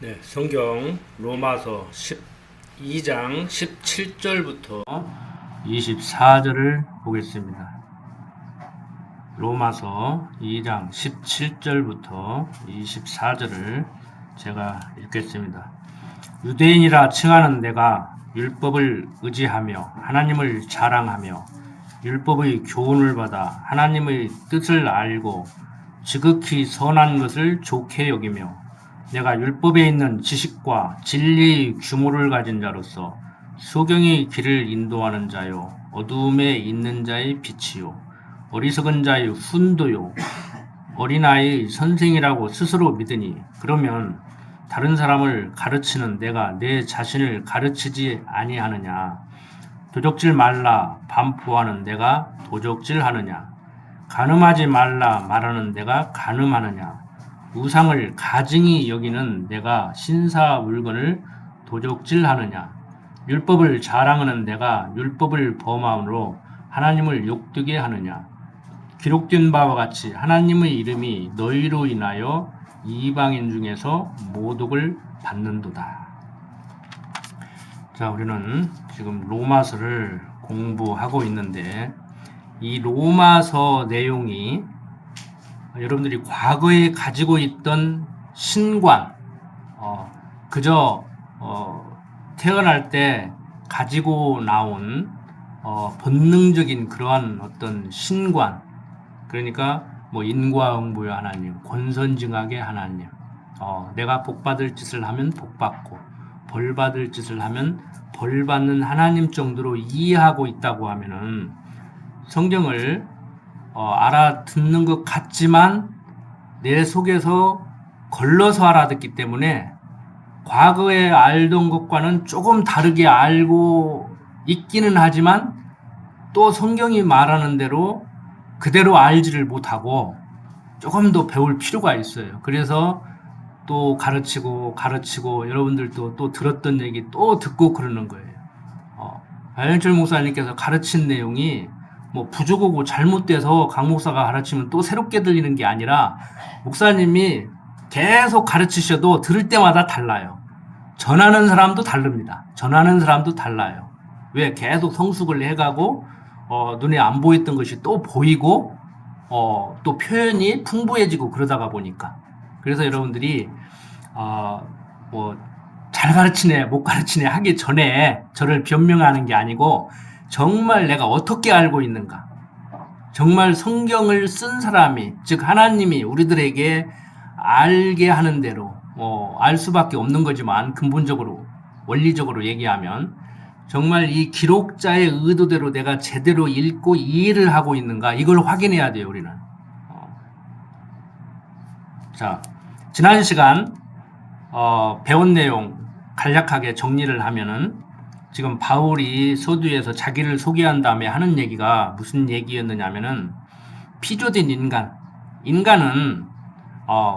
네, 성경 로마서 12장 17절부터 24절을 보겠습니다. 로마서 2장 17절부터 24절을 제가 읽겠습니다. 유대인이라 칭하는 내가 율법을 의지하며 하나님을 자랑하며 율법의 교훈을 받아 하나님의 뜻을 알고 지극히 선한 것을 좋게 여기며 내가 율법에 있는 지식과 진리의 규모를 가진 자로서 소경의 길을 인도하는 자요 어두움에 있는 자의 빛이요 어리석은 자의 훈도요 어린아이의 선생이라고 스스로 믿으니 그러면 다른 사람을 가르치는 내가 내 자신을 가르치지 아니하느냐. 도적질 말라 반포하는 내가 도적질하느냐. 간음하지 말라 말하는 내가 간음하느냐. 우상을 가증히 여기는 내가 신사 물건을 도적질하느냐. 율법을 자랑하는 내가 율법을 범함으로 하나님을 욕되게 하느냐. 기록된 바와 같이 하나님의 이름이 너희로 인하여 이방인 중에서 모독을 받는도다. 자, 우리는 지금 로마서를 공부하고 있는데 이 로마서 내용이 여러분들이 과거에 가지고 있던 신관, 그저 태어날 때 가지고 나온 본능적인 그러한 어떤 신관, 그러니까 뭐 인과응보의 하나님, 권선징악의 하나님, 내가 복받을 짓을 하면 복받고 벌받을 짓을 하면 벌받는 하나님 정도로 이해하고 있다고 하면은 성경을 알아듣는 것 같지만 내 속에서 걸러서 알아듣기 때문에 과거에 알던 것과는 조금 다르게 알고 있기는 하지만 또 성경이 말하는 대로 그대로 알지를 못하고 조금 더 배울 필요가 있어요. 그래서 또 가르치고 여러분들도 또 들었던 얘기 또 듣고 그러는 거예요. 안현철 목사님께서 가르친 내용이 뭐 부족하고 잘못돼서 강 목사가 가르치면 또 새롭게 들리는 게 아니라 목사님이 계속 가르치셔도 들을 때마다 달라요. 전하는 사람도 다릅니다. 전하는 사람도 달라요. 왜? 계속 성숙을 해가고 눈에 안 보였던 것이 또 보이고 또 표현이 풍부해지고 그러다가 보니까 그래서 여러분들이 뭐 잘 가르치네 못 가르치네 하기 전에 저를 변명하는 게 아니고 정말 내가 어떻게 알고 있는가, 정말 성경을 쓴 사람이 즉 하나님이 우리들에게 알게 하는 대로 알 수밖에 없는 거지만 근본적으로 원리적으로 얘기하면 정말 이 기록자의 의도대로 내가 제대로 읽고 이해를 하고 있는가 이걸 확인해야 돼요. 우리는. 자, 지난 시간 배운 내용 간략하게 정리를 하면은 지금 바울이 서두에서 자기를 소개한 다음에 하는 얘기가 무슨 얘기였느냐면은 피조된 인간은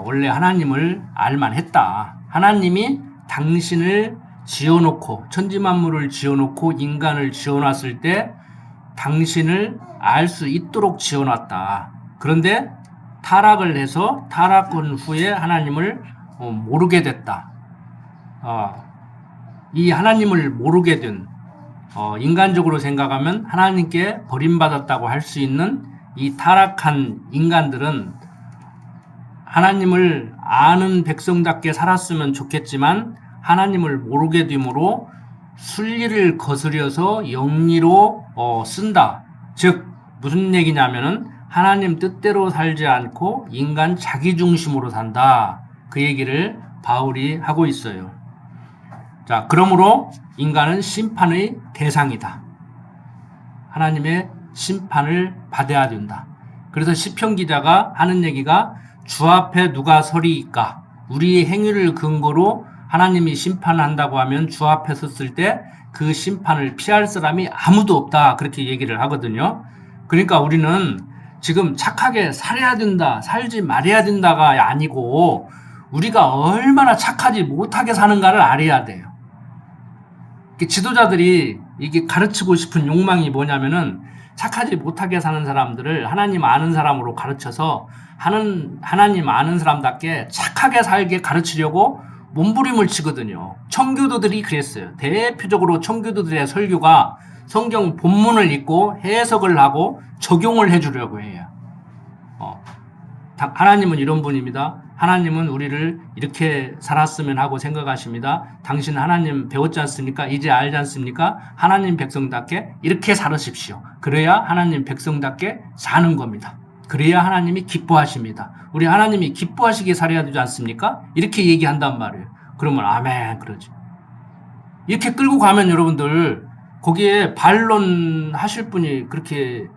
원래 하나님을 알만했다. 하나님이 당신을 지어놓고 천지만물을 지어놓고 인간을 지어놨을 때 당신을 알 수 있도록 지어놨다. 그런데 타락을 해서 타락한 후에 하나님을 모르게 됐다. 이 하나님을 모르게 된 인간적으로 생각하면 하나님께 버림받았다고 할 수 있는 이 타락한 인간들은 하나님을 아는 백성답게 살았으면 좋겠지만 하나님을 모르게 됨으로 순리를 거스려서 영리로 쓴다. 즉 무슨 얘기냐면은 하나님 뜻대로 살지 않고 인간 자기중심으로 산다. 그 얘기를 바울이 하고 있어요. 자, 그러므로 인간은 심판의 대상이다. 하나님의 심판을 받아야 된다. 그래서 시편 기자가 하는 얘기가 주 앞에 누가 서리이까? 우리의 행위를 근거로 하나님이 심판한다고 하면 주 앞에 섰을 때 그 심판을 피할 사람이 아무도 없다. 그렇게 얘기를 하거든요. 그러니까 우리는 지금 착하게 살아야 된다, 살지 말아야 된다가 아니고 우리가 얼마나 착하지 못하게 사는가를 알아야 돼요. 지도자들이 이게 가르치고 싶은 욕망이 뭐냐면은 착하지 못하게 사는 사람들을 하나님 아는 사람으로 가르쳐서 하나님 아는 사람답게 착하게 살게 가르치려고 몸부림을 치거든요. 청교도들이 그랬어요. 대표적으로 청교도들의 설교가 성경 본문을 읽고 해석을 하고 적용을 해주려고 해요. 하나님은 이런 분입니다. 하나님은 우리를 이렇게 살았으면 하고 생각하십니다. 당신 하나님 배웠지 않습니까? 이제 알지 않습니까? 하나님 백성답게 이렇게 살으십시오. 그래야 하나님 백성답게 사는 겁니다. 그래야 하나님이 기뻐하십니다. 우리 하나님이 기뻐하시게 살아야 되지 않습니까? 이렇게 얘기한단 말이에요. 그러면 아멘 그러죠. 이렇게 끌고 가면 여러분들 거기에 반론하실 분이 그렇게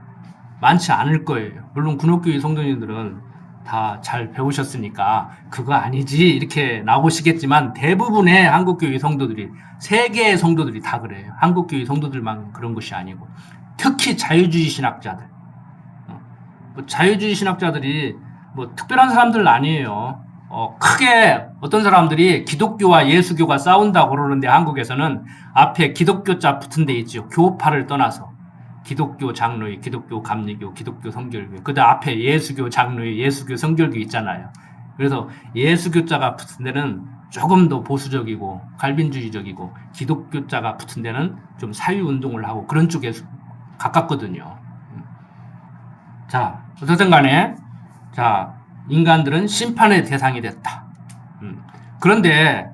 많지 않을 거예요. 물론 군옥교회 성도님들은 다 잘 배우셨으니까 그거 아니지 이렇게 나오시겠지만 대부분의 한국교회 성도들이 세계의 성도들이 다 그래요. 한국교회 성도들만 그런 것이 아니고 특히 자유주의 신학자들 자유주의 신학자들이 뭐 특별한 사람들 아니에요. 크게 어떤 사람들이 기독교와 예수교가 싸운다고 그러는데 한국에서는 앞에 기독교자 붙은 데 있죠. 교파를 떠나서 기독교 장로회, 기독교 감리교, 기독교 성결교. 그다음 앞에 예수교 장로회, 예수교 성결교 있잖아요. 그래서 예수교자가 붙은 데는 조금 더 보수적이고 갈빈주의적이고 기독교자가 붙은 데는 좀 사유운동을 하고 그런 쪽에 가깝거든요. 자, 어쨌든 간에 자, 인간들은 심판의 대상이 됐다. 그런데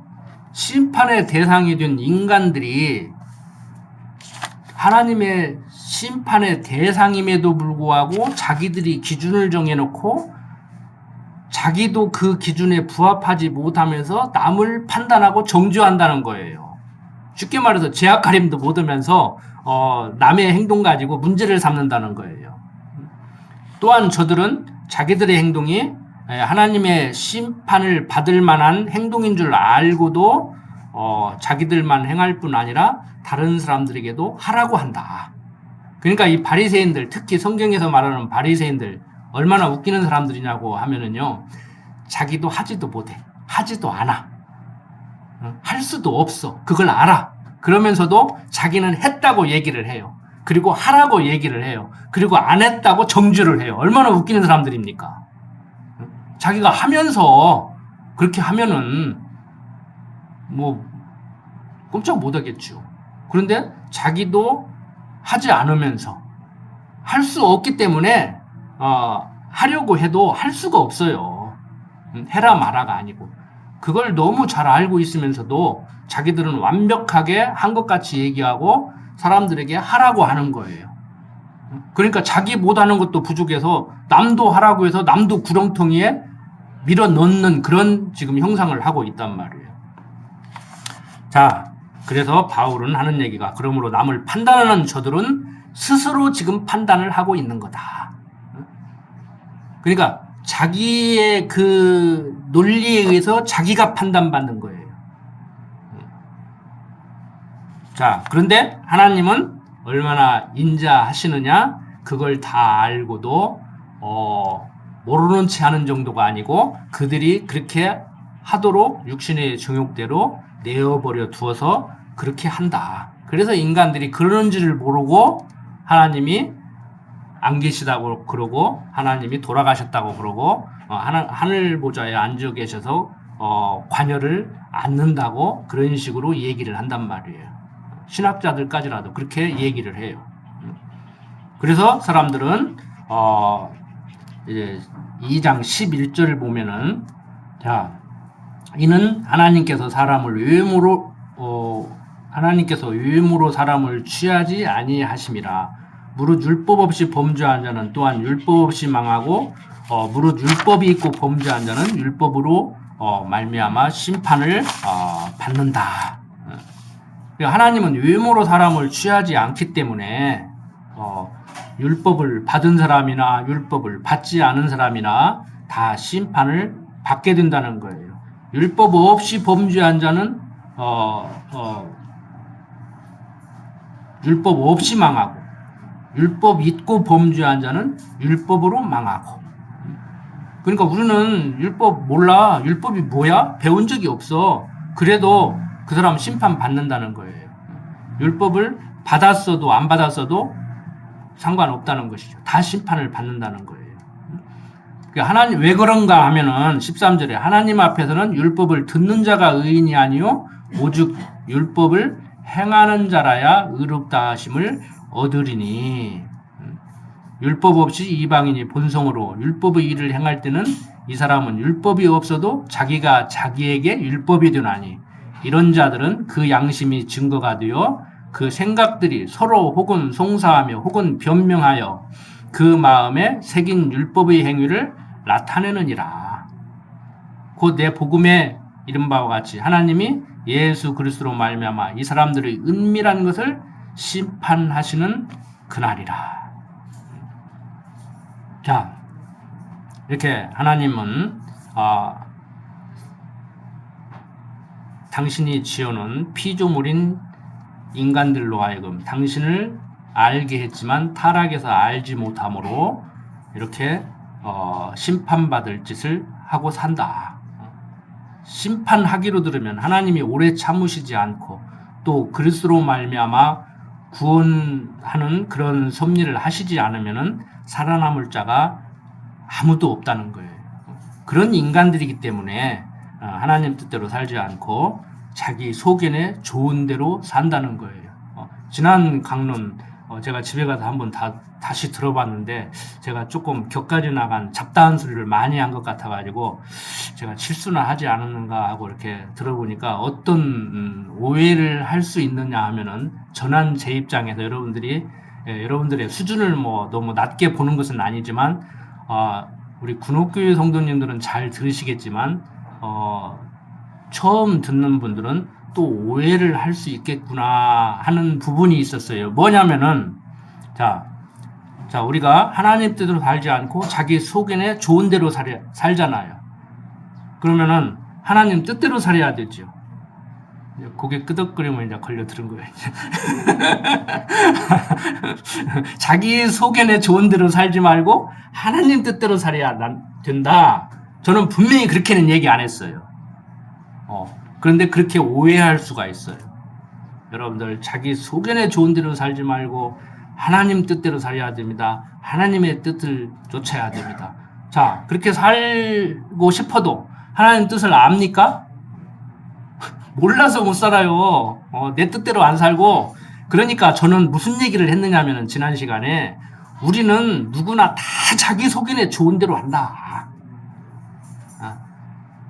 심판의 대상이 된 인간들이 하나님의 심판의 대상임에도 불구하고 자기들이 기준을 정해놓고 자기도 그 기준에 부합하지 못하면서 남을 판단하고 정죄한다는 거예요. 쉽게 말해서 죄악 가림도 못하면서 남의 행동 가지고 문제를 삼는다는 거예요. 또한 저들은 자기들의 행동이 하나님의 심판을 받을 만한 행동인 줄 알고도 자기들만 행할 뿐 아니라 다른 사람들에게도 하라고 한다. 그러니까 이 바리새인들, 특히 성경에서 말하는 바리새인들 얼마나 웃기는 사람들이냐고 하면은요. 자기도 하지도 못해. 하지도 않아. 할 수도 없어. 그걸 알아. 그러면서도 자기는 했다고 얘기를 해요. 그리고 하라고 얘기를 해요. 그리고 안 했다고 정죄를 해요. 얼마나 웃기는 사람들입니까? 자기가 하면서 그렇게 하면은 뭐 꼼짝 못 하겠죠. 그런데 자기도 하지 않으면서 할 수 없기 때문에 하려고 해도 할 수가 없어요. 해라 마라가 아니고 그걸 너무 잘 알고 있으면서도 자기들은 완벽하게 한 것 같이 얘기하고 사람들에게 하라고 하는 거예요. 그러니까 자기 못하는 것도 부족해서 남도 하라고 해서 남도 구렁텅이에 밀어 넣는 그런 지금 형상을 하고 있단 말이에요. 자, 그래서 바울은 하는 얘기가 그러므로 남을 판단하는 저들은 스스로 지금 판단을 하고 있는 거다. 그러니까 자기의 그 논리에 의해서 자기가 판단받는 거예요. 자, 그런데 하나님은 얼마나 인자하시느냐? 그걸 다 알고도 모르는 체 하는 정도가 아니고 그들이 그렇게 하도록 육신의 정욕대로 내어버려 두어서 그렇게 한다. 그래서 인간들이 그러는지를 모르고 하나님이 안 계시다고 그러고 하나님이 돌아가셨다고 그러고 하늘 보좌에 앉아 계셔서 관여를 않는다고 그런 식으로 얘기를 한단 말이에요. 신학자들까지라도 그렇게 얘기를 해요. 그래서 사람들은 이제 2장 11절을 보면은 자 이는 하나님께서 유임으로 사람을 취하지 아니하심이라. 무릇 율법 없이 범죄한 자는 또한 율법 없이 망하고 무릇 율법이 있고 범죄한 자는 율법으로 말미암아 심판을 받는다. 하나님은 유임으로 사람을 취하지 않기 때문에 율법을 받은 사람이나 율법을 받지 않은 사람이나 다 심판을 받게 된다는 거예요. 율법 없이 범죄한 자는 율법 없이 망하고 율법 있고 범죄한 자는 율법으로 망하고. 그러니까 우리는 율법 몰라. 율법이 뭐야? 배운 적이 없어. 그래도 그 사람 심판 받는다는 거예요. 율법을 받았어도 안 받았어도 상관없다는 것이죠. 다 심판을 받는다는 거예요. 하나님 왜 그런가 하면은 13절에 하나님 앞에서는 율법을 듣는 자가 의인이 아니요 오직 율법을 행하는 자라야 의롭다 하심을 얻으리니. 율법 없이 이방인이 본성으로 율법의 일을 행할 때는 이 사람은 율법이 없어도 자기가 자기에게 율법이 되나니 이런 자들은 그 양심이 증거가 되어 그 생각들이 서로 혹은 송사하며 혹은 변명하여 그 마음에 새긴 율법의 행위를 나타내느니라. 곧 내 복음에 이른 바와 같이 하나님이 예수 그리스도로 말미암아 이 사람들의 은밀한 것을 심판하시는 그날이라. 자, 이렇게 하나님은 당신이 지어놓은 피조물인 인간들로 하여금 당신을 알게 했지만 타락해서 알지 못함으로 이렇게 심판받을 짓을 하고 산다. 심판하기로 들으면 하나님이 오래 참으시지 않고 또 그리스도로 말미암아 구원하는 그런 섭리를 하시지 않으면은 살아남을 자가 아무도 없다는 거예요. 그런 인간들이기 때문에 하나님 뜻대로 살지 않고 자기 소견에 좋은 대로 산다는 거예요. 지난 강론 제가 집에 가서 한번 다시 들어봤는데 제가 조금 격가지 나간 잡다한 소리를 많이 한 것 같아가지고 제가 실수나 하지 않았는가 하고 이렇게 들어보니까 어떤 오해를 할 수 있느냐 하면은 전한 제 입장에서 여러분들의 수준을 너무 낮게 보는 것은 아니지만 우리 군옥교회 성도님들은 잘 들으시겠지만 처음 듣는 분들은 또 오해를 할 수 있겠구나 하는 부분이 있었어요. 뭐냐면은 자 우리가 하나님 뜻대로 살지 않고 자기 소견에 좋은 대로 살잖아요. 그러면은 하나님 뜻대로 살아야 되죠. 고개 끄덕거리면 이제 걸려 들은 거예요. 자기 소견에 좋은 대로 살지 말고 하나님 뜻대로 살아야 된다. 저는 분명히 그렇게는 얘기 안 했어요. 그런데 그렇게 오해할 수가 있어요. 여러분들 자기 소견에 좋은 대로 살지 말고 하나님 뜻대로 살아야 됩니다. 하나님의 뜻을 쫓아야 됩니다. 자, 그렇게 살고 싶어도 하나님 뜻을 압니까? 몰라서 못 살아요. 내 뜻대로 안 살고. 그러니까 저는 무슨 얘기를 했느냐면은 지난 시간에 우리는 누구나 다 자기 소견에 좋은 대로 한다.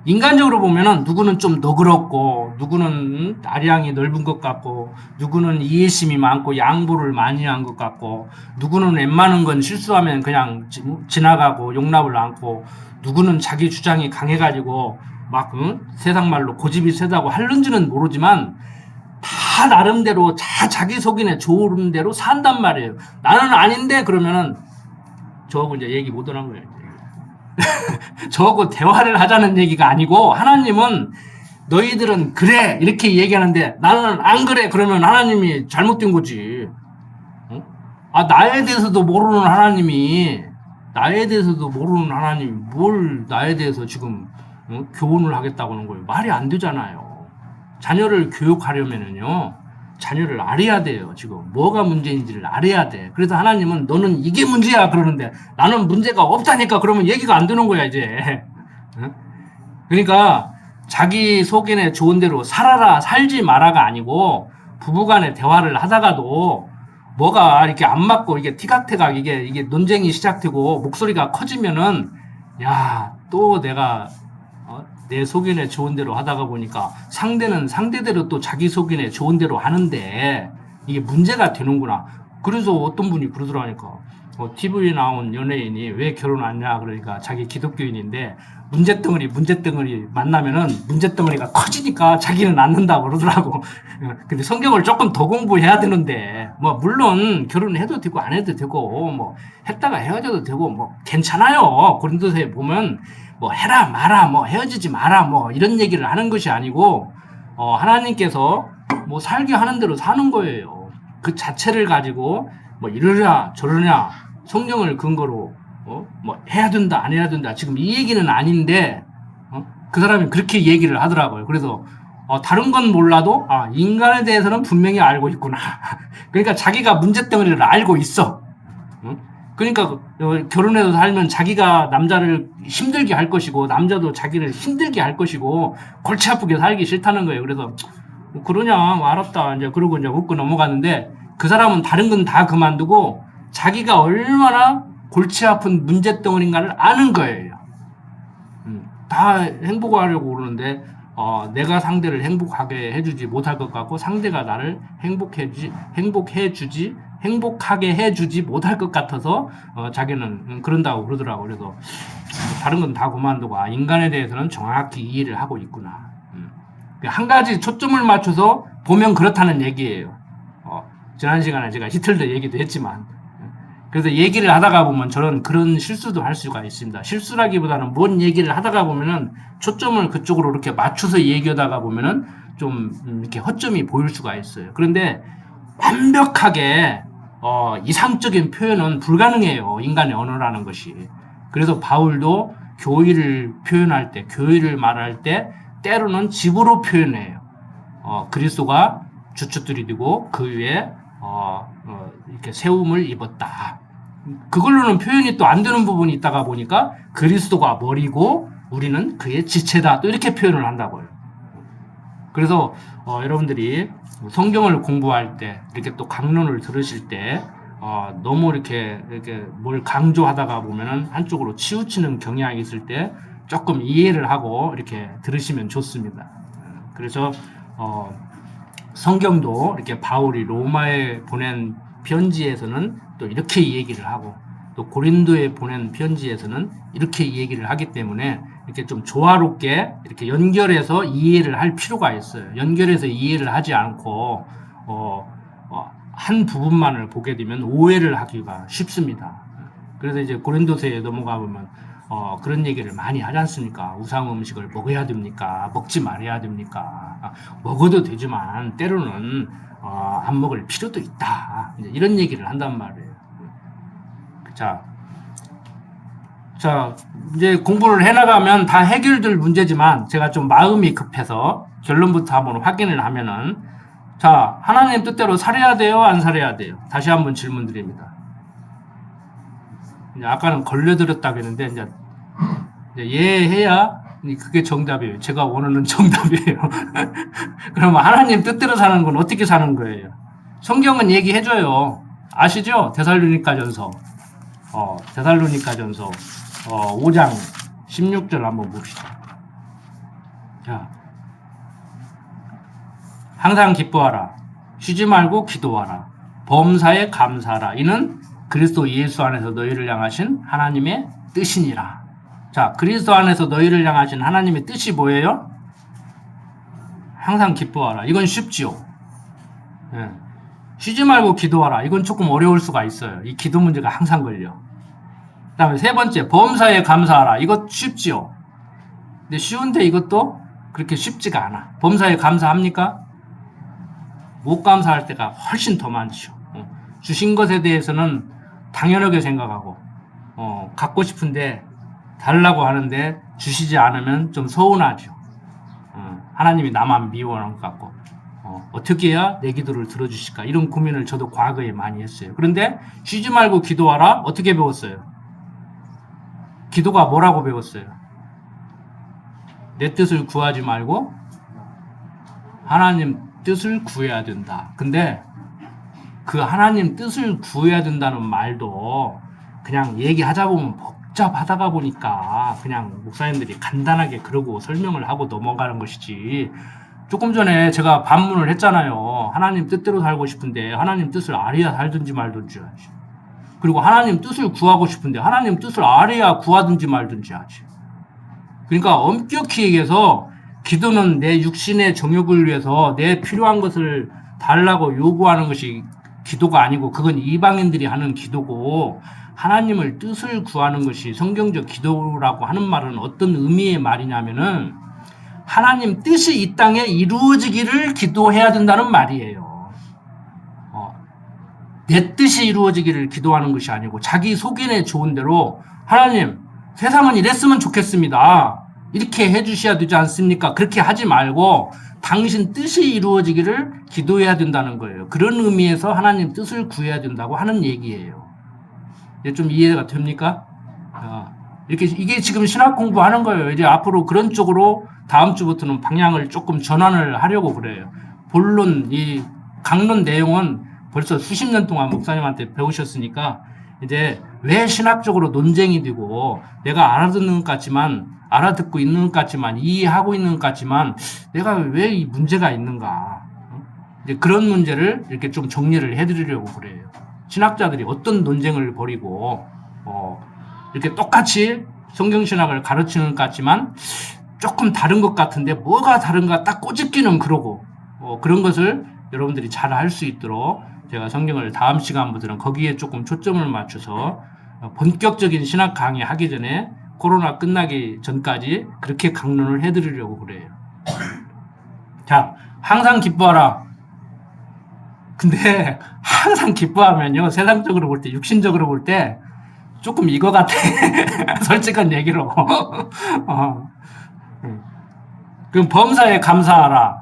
인간적으로 보면은 누구는 좀 너그럽고 누구는 아량이 넓은 것 같고 누구는 이해심이 많고 양보를 많이 한 것 같고 누구는 웬만한 건 실수하면 그냥 지나가고 용납을 않고 누구는 자기 주장이 강해가지고 막 세상 말로 고집이 세다고 하는지는 모르지만 다 나름대로 다 자기 속인에 좋은 대로 산단 말이에요. 나는 아닌데 그러면은 저하고 이제 얘기 못하는 거예요. 저하고 대화를 하자는 얘기가 아니고 하나님은 너희들은 그래 이렇게 얘기하는데 나는 안 그래 그러면 하나님이 잘못된 거지. 나에 대해서도 모르는 하나님이 뭘 나에 대해서 지금 교훈을 하겠다고 하는 거예요. 말이 안 되잖아요. 자녀를 교육하려면은요 자녀를 알아야 돼요. 지금 뭐가 문제인지를 알아야 돼. 그래서 하나님은 너는 이게 문제야 그러는데 나는 문제가 없다니까 그러면 얘기가 안 되는 거야 이제. 그러니까 자기 소견에 좋은 대로 살아라 살지 마라가 아니고 부부간에 대화를 하다가도 뭐가 이렇게 안 맞고 이게 티각태각 이게 논쟁이 시작되고 목소리가 커지면은 야 또 내가 내 소견에 좋은 대로 하다가 보니까 상대는 상대대로 또 자기 소견에 좋은 대로 하는데 이게 문제가 되는구나. 그래서 어떤 분이 그러더라니까 TV에 나온 연예인이 왜 결혼 안 하냐 그러니까 자기 기독교인인데 문제덩어리 만나면은 문제덩어리가 커지니까 자기는 낳는다고 그러더라고. 근데 성경을 조금 더 공부해야 되는데 물론 결혼해도 되고 안 해도 되고 했다가 헤어져도 되고 괜찮아요. 고린도서에 보면 해라 마라 헤어지지 마라 이런 얘기를 하는 것이 아니고 하나님께서 살게 하는 대로 사는 거예요. 그 자체를 가지고 이러냐 저러냐 성경을 근거로 해야 된다 안 해야 된다 지금 이 얘기는 아닌데 그 사람이 그렇게 얘기를 하더라고요. 그래서 다른 건 몰라도 인간에 대해서는 분명히 알고 있구나. 그러니까 자기가 문제덩어리를 알고 있어. 그러니까 결혼해서 살면 자기가 남자를 힘들게 할 것이고 남자도 자기를 힘들게 할 것이고 골치 아프게 살기 싫다는 거예요. 그래서 뭐 그러냐, 뭐 알았다, 이제 그러고 이제 웃고 넘어가는데 그 사람은 다른 건 다 그만두고 자기가 얼마나 골치 아픈 문제덩어리인가를 아는 거예요. 다 행복하려고 그러는데 내가 상대를 행복하게 해주지 못할 것 같고 상대가 나를 행복하게 해주지 못할 것 같아서 자기는 그런다고 그러더라고. 그래서 다른 건 다 그만두고 인간에 대해서는 정확히 이해를 하고 있구나. 한 가지 초점을 맞춰서 보면 그렇다는 얘기예요. 지난 시간에 제가 히틀러 얘기도 했지만 그래서 얘기를 하다가 보면 저는 그런 실수도 할 수가 있습니다. 실수라기보다는 뭔 얘기를 하다가 보면은 초점을 그쪽으로 이렇게 맞춰서 얘기하다가 보면은 좀 이렇게 허점이 보일 수가 있어요. 그런데 완벽하게 이상적인 표현은 불가능해요. 인간의 언어라는 것이. 그래서 바울도 교의를 표현할 때, 교의를 말할 때 때로는 집으로 표현해요. 그리스도가 주춧돌이 되고 그 위에 이렇게 세움을 입었다. 그걸로는 표현이 또 안 되는 부분이 있다가 보니까 그리스도가 머리고 우리는 그의 지체다. 또 이렇게 표현을 한다고요. 그래서 여러분들이 성경을 공부할 때 이렇게 또 강론을 들으실 때 너무 이렇게 뭘 강조하다가 보면은 한쪽으로 치우치는 경향이 있을 때 조금 이해를 하고 이렇게 들으시면 좋습니다. 그래서 성경도 이렇게 바울이 로마에 보낸 편지에서는 또 이렇게 얘기를 하고 또 고린도에 보낸 편지에서는 이렇게 얘기를 하기 때문에 이렇게 좀 조화롭게 이렇게 연결해서 이해를 할 필요가 있어요. 연결해서 이해를 하지 않고 한 부분만을 보게 되면 오해를 하기가 쉽습니다. 그래서 이제 고린도서에 넘어가 보면 그런 얘기를 많이 하지 않습니까? 우상 음식을 먹어야 됩니까? 먹지 말아야 됩니까? 먹어도 되지만 때로는 안 먹을 필요도 있다. 이런 얘기를 한단 말이에요. 자, 이제 공부를 해나가면 다 해결될 문제지만 제가 좀 마음이 급해서 결론부터 한번 확인을 하면은 자, 하나님 뜻대로 살아야 돼요? 안 살아야 돼요? 다시 한번 질문 드립니다. 이제 아까는 걸려들었다고 했는데 이제 예 해야 그게 정답이에요. 제가 원하는 정답이에요. 그러면 하나님 뜻대로 사는 건 어떻게 사는 거예요? 성경은 얘기해줘요. 아시죠? 데살로니가전서 5장 16절 한번 봅시다. 자, 항상 기뻐하라. 쉬지 말고 기도하라. 범사에 감사하라. 이는 그리스도 예수 안에서 너희를 향하신 하나님의 뜻이니라. 자, 그리스도 안에서 너희를 향하신 하나님의 뜻이 뭐예요? 항상 기뻐하라. 이건 쉽지요. 예. 쉬지 말고 기도하라. 이건 조금 어려울 수가 있어요. 이 기도 문제가 항상 걸려. 그 다음에 세 번째, 범사에 감사하라. 이것 쉽지요. 근데 쉬운데 이것도 그렇게 쉽지가 않아. 범사에 감사합니까? 못 감사할 때가 훨씬 더 많죠. 주신 것에 대해서는 당연하게 생각하고 갖고 싶은데 달라고 하는데 주시지 않으면 좀 서운하죠. 하나님이 나만 미워하는 것 같고 어떻게 해야 내 기도를 들어주실까 이런 고민을 저도 과거에 많이 했어요. 그런데 쉬지 말고 기도하라. 어떻게 배웠어요? 기도가 뭐라고 배웠어요? 내 뜻을 구하지 말고 하나님 뜻을 구해야 된다. 근데 그 하나님 뜻을 구해야 된다는 말도 그냥 얘기하다 보면 복잡하다가 보니까 그냥 목사님들이 간단하게 그러고 설명을 하고 넘어가는 것이지. 조금 전에 제가 반문을 했잖아요. 하나님 뜻대로 살고 싶은데 하나님 뜻을 알아야 살든지 말든지 하지. 그리고 하나님 뜻을 구하고 싶은데 하나님 뜻을 알아야 구하든지 말든지 하지. 그러니까 엄격히 얘기해서 기도는 내 육신의 정욕을 위해서 내 필요한 것을 달라고 요구하는 것이 기도가 아니고 그건 이방인들이 하는 기도고 하나님을 뜻을 구하는 것이 성경적 기도라고 하는 말은 어떤 의미의 말이냐면은 하나님 뜻이 이 땅에 이루어지기를 기도해야 된다는 말이에요. 내 뜻이 이루어지기를 기도하는 것이 아니고 자기 속인에 좋은 대로 하나님 세상은 이랬으면 좋겠습니다. 이렇게 해주셔야 되지 않습니까? 그렇게 하지 말고 당신 뜻이 이루어지기를 기도해야 된다는 거예요. 그런 의미에서 하나님 뜻을 구해야 된다고 하는 얘기예요. 이제 좀 이해가 됩니까? 이렇게 이게 지금 신학 공부하는 거예요. 이제 앞으로 그런 쪽으로 다음 주부터는 방향을 조금 전환을 하려고 그래요. 본론 이 강론 내용은 벌써 수십 년 동안 목사님한테 배우셨으니까 이제 왜 신학적으로 논쟁이 되고 내가 알아듣는 것 같지만 알아듣고 있는 것 같지만 이해하고 있는 것 같지만 내가 왜 이 문제가 있는가? 이제 그런 문제를 이렇게 좀 정리를 해드리려고 그래요. 신학자들이 어떤 논쟁을 벌이고 이렇게 똑같이 성경신학을 가르치는 것 같지만 조금 다른 것 같은데 뭐가 다른가 딱 꼬집기는 그러고 그런 것을 여러분들이 잘 할 수 있도록 제가 성경을 다음 시간부터는 거기에 조금 초점을 맞춰서 본격적인 신학 강의 하기 전에 코로나 끝나기 전까지 그렇게 강론을 해드리려고 그래요. 자, 항상 기뻐하라. 근데 항상 기뻐하면요, 세상적으로 볼 때, 육신적으로 볼 때 조금 이거 같아. 솔직한 얘기로. 그럼 범사에 감사하라.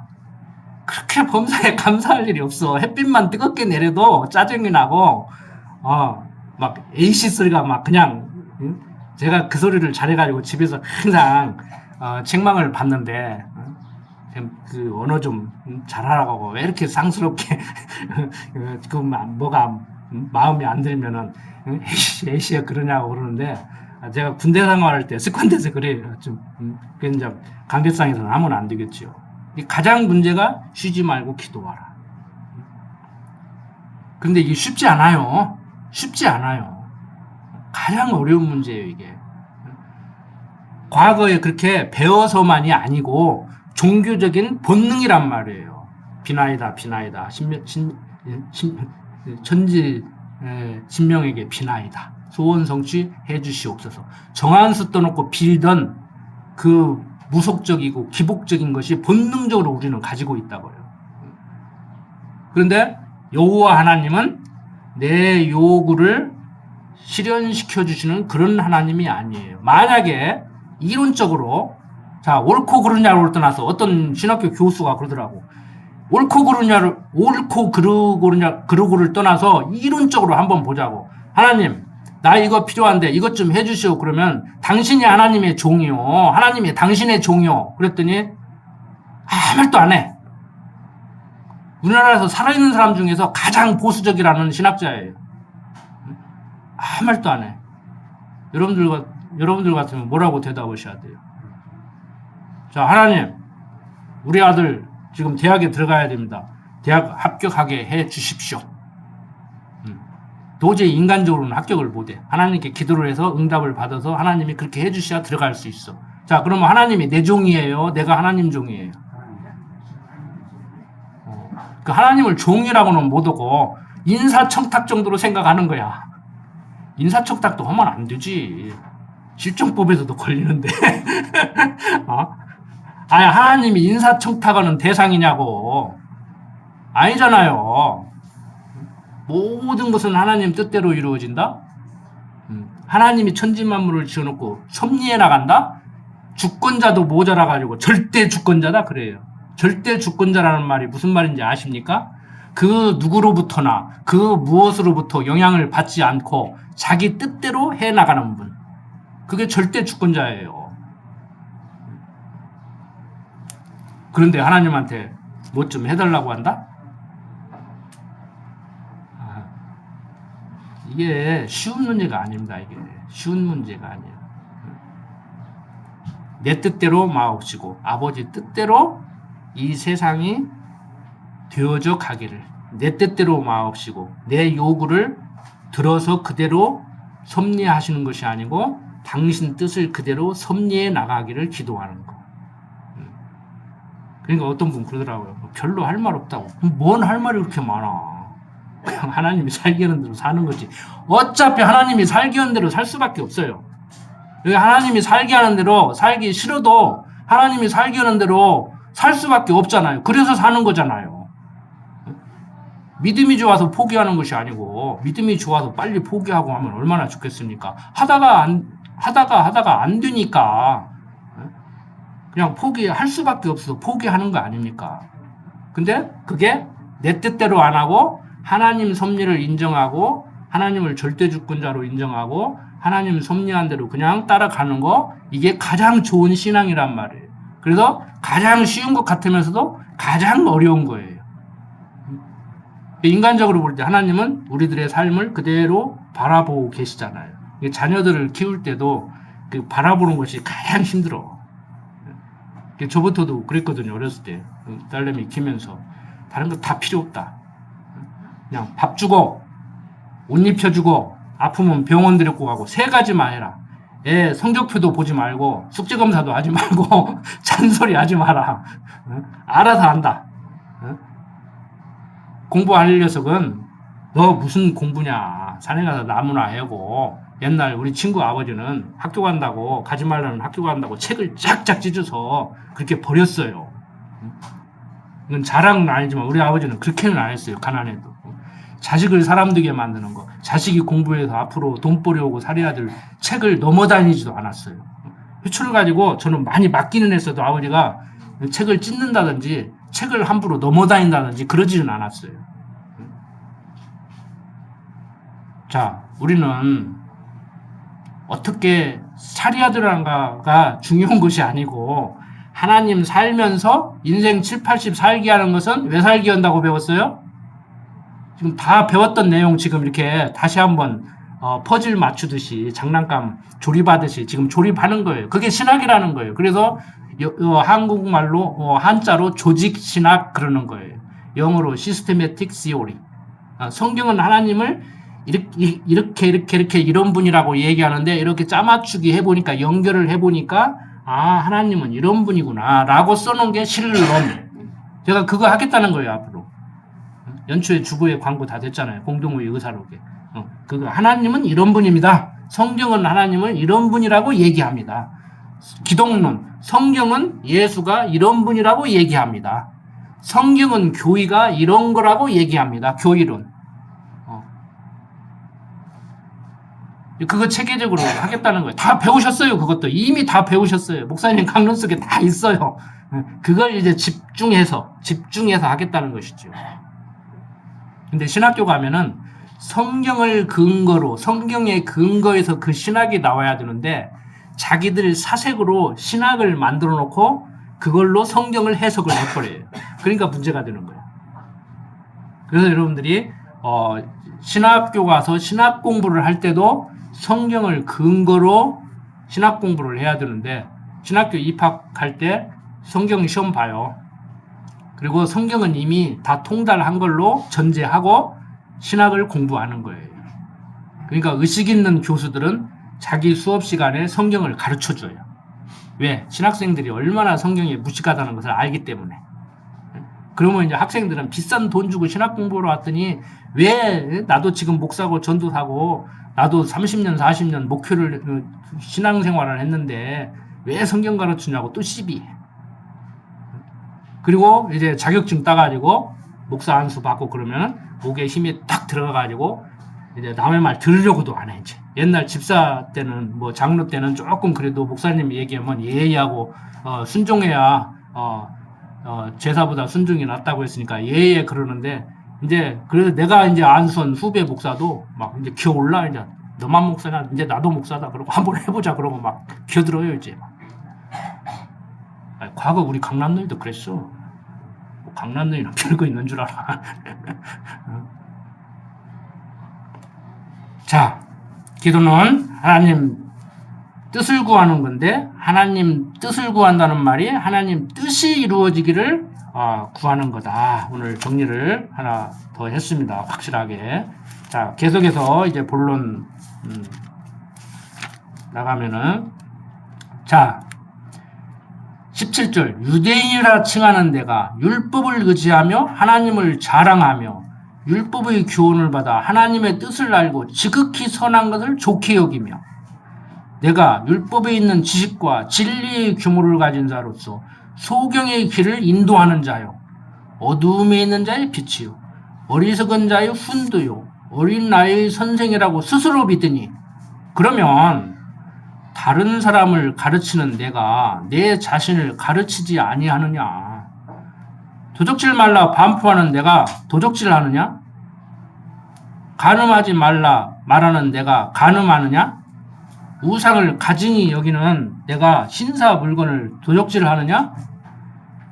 그렇게 범사에 감사할 일이 없어. 햇빛만 뜨겁게 내려도 짜증이 나고, 막 AC 소리가 막 그냥, 제가 그 소리를 잘해가지고 집에서 항상, 책망을 받는데, 그 언어 좀 잘하라고 왜 이렇게 쌍스럽게, 그 뭐가 마음에 안 들면은, 에이씨야 그러냐고 그러는데, 제가 군대 생활할 때 습관돼서 그래요. 좀, 그 이제 관계상에서는 하면 안 되겠죠. 가장 문제가 쉬지 말고 기도하라. 그런데 이게 쉽지 않아요. 쉽지 않아요. 가장 어려운 문제예요, 이게. 과거에 그렇게 배워서만이 아니고 종교적인 본능이란 말이에요. 비나이다, 비나이다. 천지 신명에게 비나이다. 소원 성취 해주시옵소서. 정한수 떠놓고 빌던 그 무속적이고 기복적인 것이 본능적으로 우리는 가지고 있다고요. 그런데 여호와 하나님은 내 요구를 실현시켜 주시는 그런 하나님이 아니에요. 만약에 이론적으로 자 옳고 그르냐를 떠나서 어떤 신학교 교수가 그러더라고. 옳고 그르고를 떠나서 이론적으로 한번 보자고. 하나님, 나 이거 필요한데 이것 좀 해주시오. 그러면 당신이 하나님의 종이요. 하나님이 당신의 종이요. 그랬더니 아무 말도 안 해. 우리나라에서 살아있는 사람 중에서 가장 보수적이라는 신학자예요. 아무 말도 안 해. 여러분들 같으면 뭐라고 대답하셔야 돼요? 자, 하나님, 우리 아들 지금 대학에 들어가야 됩니다. 대학 합격하게 해 주십시오. 도저히 인간적으로는 합격을 못해. 하나님께 기도를 해서 응답을 받아서 하나님이 그렇게 해주셔야 들어갈 수 있어. 자, 그러면 하나님이 내 종이에요? 내가 하나님 종이에요? 그 하나님을 종이라고는 못 하고 인사청탁 정도로 생각하는 거야. 인사청탁도 하면 안 되지. 실정법에서도 걸리는데. 아니, 하나님이 인사청탁하는 대상이냐고. 아니잖아요. 모든 것은 하나님 뜻대로 이루어진다? 하나님이 천지만물을 지어놓고 섭리해 나간다? 주권자도 모자라가지고 절대 주권자다? 그래요. 절대 주권자라는 말이 무슨 말인지 아십니까? 그 누구로부터나 그 무엇으로부터 영향을 받지 않고 자기 뜻대로 해 나가는 분. 그게 절대 주권자예요. 그런데 하나님한테 뭐 좀 해달라고 한다? 이게 쉬운 문제가 아닙니다. 이게 쉬운 문제가 아니에요. 내 뜻대로 마옵시고 아버지 뜻대로 이 세상이 되어져 가기를 내 뜻대로 마옵시고 내 요구를 들어서 그대로 섭리하시는 것이 아니고 당신 뜻을 그대로 섭리해 나가기를 기도하는 거. 그러니까 어떤 분 그러더라고요. 별로 할 말 없다고. 뭔 할 말이 그렇게 많아. 그냥 하나님이 살게 하는 대로 사는 거지. 어차피 하나님이 살게 하는 대로 살 수밖에 없어요. 여기 하나님이 살게 하는 대로 살기 싫어도 하나님이 살게 하는 대로 살 수밖에 없잖아요. 그래서 사는 거잖아요. 믿음이 좋아서 포기하는 것이 아니고 믿음이 좋아서 빨리 포기하고 하면 얼마나 좋겠습니까? 하다가 안 되니까 그냥 포기할 수밖에 없어서 포기하는 거 아닙니까? 근데 그게 내 뜻대로 안 하고 하나님 섭리를 인정하고 하나님을 절대주권자로 인정하고 하나님 섭리한 대로 그냥 따라가는 거, 이게 가장 좋은 신앙이란 말이에요. 그래서 가장 쉬운 것 같으면서도 가장 어려운 거예요. 인간적으로 볼 때 하나님은 우리들의 삶을 그대로 바라보고 계시잖아요. 자녀들을 키울 때도 그 바라보는 것이 가장 힘들어. 저부터도 그랬거든요. 어렸을 때 딸내미 키우면서 다른 거 다 필요 없다. 그냥 밥 주고 옷 입혀주고 아프면 병원 데리고 가고 세 가지만 해라. 애 성적표도 보지 말고 숙제검사도 하지 말고 잔소리 하지 마라. 알아서 한다. 공부 안 할 녀석은 너 무슨 공부냐. 산에 가서 나무나 해고. 옛날 우리 친구 아버지는 학교 간다고, 가지 말라는 학교 간다고 책을 쫙쫙 찢어서 그렇게 버렸어요. 이건 자랑은 아니지만 우리 아버지는 그렇게는 안 했어요. 가난해도. 자식을 사람 되게 만드는 거, 자식이 공부해서 앞으로 돈 벌여오고 살해야 될 책을 넘어다니지도 않았어요. 회초를 가지고 저는 많이 맞기는 했어도 아버지가 책을 찢는다든지 책을 함부로 넘어다닌다든지 그러지는 않았어요. 자, 우리는 어떻게 살해야 되는가가 중요한 것이 아니고 하나님 살면서 인생 7, 80 살게 하는 것은 왜 살게 한다고 배웠어요? 지금 다 배웠던 내용 지금 이렇게 다시 한번 퍼즐 맞추듯이 장난감 조립하듯이 지금 조립하는 거예요. 그게 신학이라는 거예요. 그래서 한국말로 한자로 조직신학 그러는 거예요. 영어로 systematic theory. 성경은 하나님을 이렇게 이런 분이라고 얘기하는데 이렇게 짜맞추기 해보니까 연결을 해보니까 하나님은 이런 분이구나 라고 써놓은 게 실론. 제가 그거 하겠다는 거예요. 앞으로 연초에 주부의 광고 다 됐잖아요. 공동의 의사로게. 그거 하나님은 이런 분입니다. 성경은 하나님은 이런 분이라고 얘기합니다. 기독론 성경은 예수가 이런 분이라고 얘기합니다. 성경은 교회가 이런 거라고 얘기합니다. 교회론. 그거 체계적으로 하겠다는 거예요. 다 배우셨어요. 그것도 이미 다 배우셨어요. 목사님 강론 속에 다 있어요. 그걸 이제 집중해서 하겠다는 것이죠. 근데 신학교 가면은 성경을 근거로, 성경의 근거에서 그 신학이 나와야 되는데 자기들 사색으로 신학을 만들어 놓고 그걸로 성경을 해석을 해버려요. 그러니까 문제가 되는 거예요. 그래서 여러분들이 신학교 가서 신학 공부를 할 때도 성경을 근거로 신학 공부를 해야 되는데 신학교 입학할 때 성경 시험 봐요. 그리고 성경은 이미 다 통달한 걸로 전제하고 신학을 공부하는 거예요. 그러니까 의식 있는 교수들은 자기 수업 시간에 성경을 가르쳐줘요. 왜? 신학생들이 얼마나 성경에 무식하다는 것을 알기 때문에. 그러면 이제 학생들은 비싼 돈 주고 신학 공부를 왔더니 왜 나도 지금 목사고 전도사고 나도 30년 40년 목표를 신앙생활을 했는데 왜 성경 가르치냐고 또 시비. 그리고 이제 자격증 따가지고 목사 안수 받고 그러면 목에 힘이 딱 들어가가지고 이제 남의 말 들으려고도 안 해. 이제 옛날 집사 때는 뭐 장로 때는 조금 그래도 목사님이 얘기하면 예의하고 순종해야 제사보다 순종이 낫다고 했으니까 예예 그러는데 이제 그래서 내가 이제 안수한 후배 목사도 막 이제 기어올라. 이제 너만 목사냐 이제 나도 목사다 그러고 한번 해보자 그러고 막 기어들어요 이제 막. 아니, 과거 우리 강남너희도 그랬어. 뭐 강남너희는 별거 있는 줄 알아. 자, 기도는 하나님 뜻을 구하는 건데 하나님 뜻을 구한다는 말이 하나님 뜻이 이루어지기를 구하는 거다. 오늘 정리를 하나 더 했습니다. 확실하게. 자, 계속해서 이제 본론 나가면은 자 17절 유대인이라 칭하는 내가 율법을 의지하며 하나님을 자랑하며 율법의 교훈을 받아 하나님의 뜻을 알고 지극히 선한 것을 좋게 여기며 내가 율법에 있는 지식과 진리의 규모를 가진 자로서 소경의 길을 인도하는 자요 어두움에 있는 자의 빛이요 어리석은 자의 훈도요 어린 나이의 선생이라고 스스로 믿으니 그러면 다른 사람을 가르치는 내가 내 자신을 가르치지 아니하느냐? 도적질 말라 반포하는 내가 도적질 하느냐? 간음하지 말라 말하는 내가 간음하느냐? 우상을 가증히 여기는 내가 신사 물건을 도적질하느냐?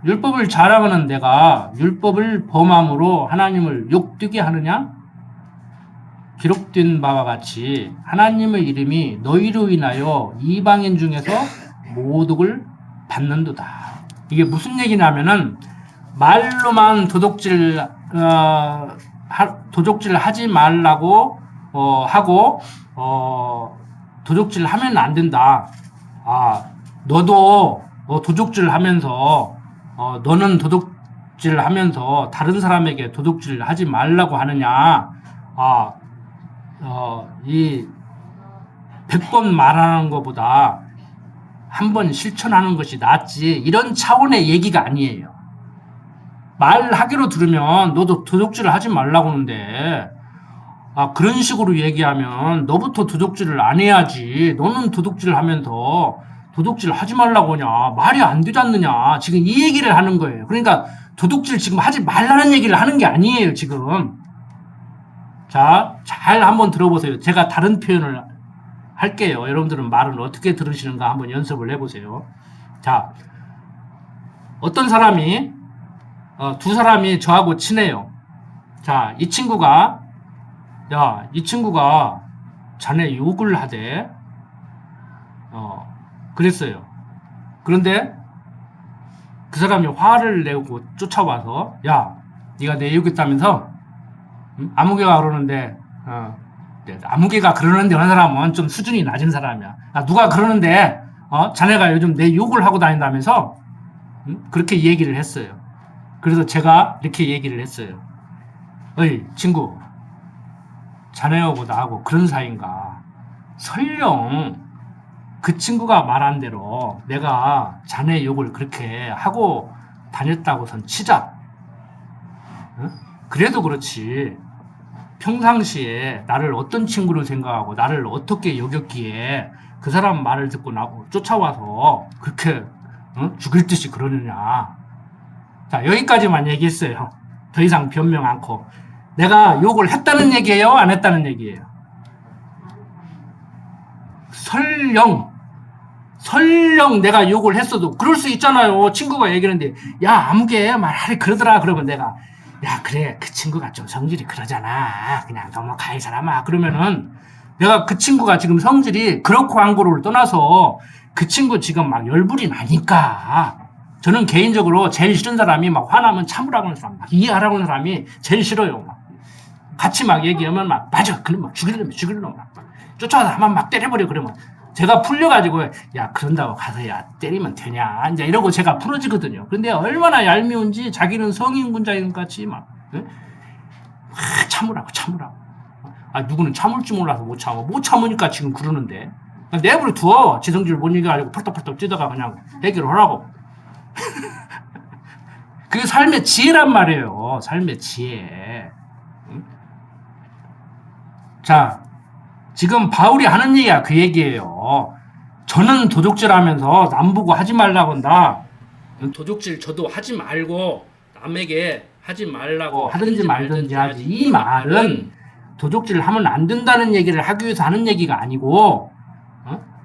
율법을 자랑하는 내가 율법을 범함으로 하나님을 욕되게 하느냐? 기록된 바와 같이 하나님의 이름이 너희로 인하여 이방인 중에서 모독을 받는도다. 이게 무슨 얘기냐면은 말로만 도적질 하지 말라고 하고 도적질 하면 안 된다. 너도 도적질 하면서 너는 도둑질 하면서 다른 사람에게 도둑질 하지 말라고 하느냐. 이 100번 말하는 것보다 한 번 실천하는 것이 낫지. 이런 차원의 얘기가 아니에요. 말하기로 들으면 너도 도둑질을 하지 말라고 하는데 그런 식으로 얘기하면 너부터 도둑질을 안 해야지. 너는 도둑질 하면서 도둑질 하지 말라고 하냐. 말이 안 되지 않느냐. 지금 이 얘기를 하는 거예요. 그러니까 도둑질 지금 하지 말라는 얘기를 하는 게 아니에요. 지금. 자, 잘 한번 들어보세요. 제가 다른 표현을 할게요. 여러분들은 말을 어떻게 들으시는가 한번 연습을 해보세요. 자, 어떤 사람이 두 사람이 저하고 친해요. 자, 이 친구가 자네 욕을 하대. 그랬어요. 그런데 그 사람이 화를 내고 쫓아와서 네가 내 욕했다면서? 아무개가 그러는데 아무개가 그러는데 어느 사람은 좀 수준이 낮은 사람이야. 누가 그러는데 자네가 요즘 내 욕을 하고 다닌다면서? 그렇게 얘기를 했어요. 그래서 제가 이렇게 얘기를 했어요. 어이 친구, 자네하고 나하고 그런 사이인가? 설령 그 친구가 말한 대로 내가 자네 욕을 그렇게 하고 다녔다고선 치자. 그래도 그렇지. 평상시에 나를 어떤 친구로 생각하고 나를 어떻게 여겼기에 그 사람 말을 듣고 나고 쫓아와서 그렇게 죽일 듯이 그러느냐. 자, 여기까지만 얘기했어요. 더 이상 변명 않고. 내가 욕을 했다는 얘기예요? 안 했다는 얘기예요? 설령 내가 욕을 했어도 그럴 수 있잖아요. 친구가 얘기하는데 아무개 말하래 그러더라. 그러면 내가 그래 그 친구가 좀 성질이 그러잖아. 그냥 넘어가 이 사람아. 그러면은 내가 그 친구가 지금 성질이 그렇고 한 거를 떠나서 그 친구 지금 막 열불이 나니까 저는 개인적으로 제일 싫은 사람이 막 화나면 참으라고 하는 사람, 막 이해하라고 하는 사람이 제일 싫어요. 막 같이 막 얘기하면 맞아. 그럼 막 죽이려면 막 쫓아와서 한번 막 때려버려. 그러면 제가 풀려가지고 그런다고 가서 때리면 되냐 이제 이러고 제가 풀어지거든요. 그런데 얼마나 얄미운지 자기는 성인군자인 같이 막 참으라고 누구는 참을 줄 몰라서 못 참으니까 지금 그러는데 내버려 두어. 지 성질 못 이겨가지고 펄떡펄떡 뛰다가 그냥 해결을 하라고. 그게 삶의 지혜란 말이에요. 삶의 지혜. 자, 지금 바울이 하는 얘기가 그 얘기예요. 저는 도적질 하면서 남 보고 하지 말라고 한다. 도적질 저도 하지 말고 남에게 하지 말라고 하든지 말든지 하지. 이 말은 도적질을 하면 안 된다는 얘기를 하기 위해서 하는 얘기가 아니고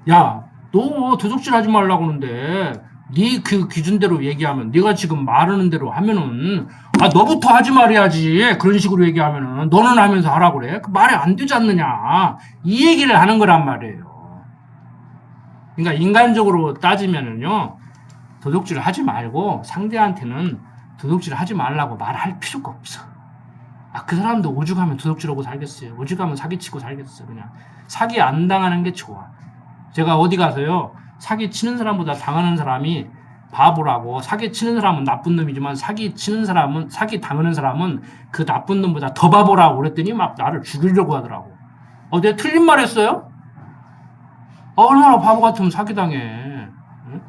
너 도적질 하지 말라고 하는데 네 그 기준대로 얘기하면 네가 지금 말하는 대로 하면은 너부터 하지 말아야지. 그런 식으로 얘기하면은 너는 하면서 하라고 그래. 그 말이 안 되지 않느냐. 이 얘기를 하는 거란 말이에요. 그러니까 인간적으로 따지면은요. 도둑질을 하지 말고 상대한테는 도둑질을 하지 말라고 말할 필요가 없어. 그 사람도 오죽하면 도둑질하고 살겠어요. 오죽하면 사기치고 살겠어. 그냥 사기 안 당하는 게 좋아. 제가 어디 가서요. 사기 치는 사람보다 당하는 사람이 바보라고. 사기 치는 사람은 나쁜 놈이지만 사기 당하는 사람은 그 나쁜 놈보다 더 바보라고 그랬더니 막 나를 죽이려고 하더라고. 내가 틀린 말 했어요? 얼마나 바보 같으면 사기당해. 응?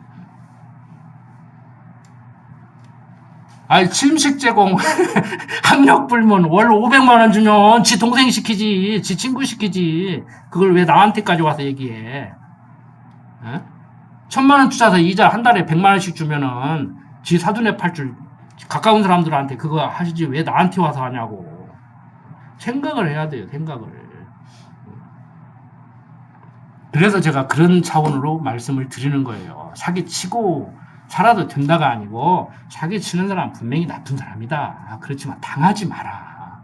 침식 제공 학력 불문 월 500만 원 주면 지 동생 시키지. 지 친구 시키지. 그걸 왜 나한테까지 와서 얘기해. 1000만 원 투자해서 이자 한 달에 100만 원씩 주면은 지 사돈에 팔 줄 가까운 사람들한테 그거 하시지 왜 나한테 와서 하냐고. 생각을 해야 돼요. 생각을. 그래서 제가 그런 차원으로 말씀을 드리는 거예요. 사기치고 살아도 된다가 아니고 사기치는 사람 분명히 나쁜 사람이다. 그렇지만 당하지 마라.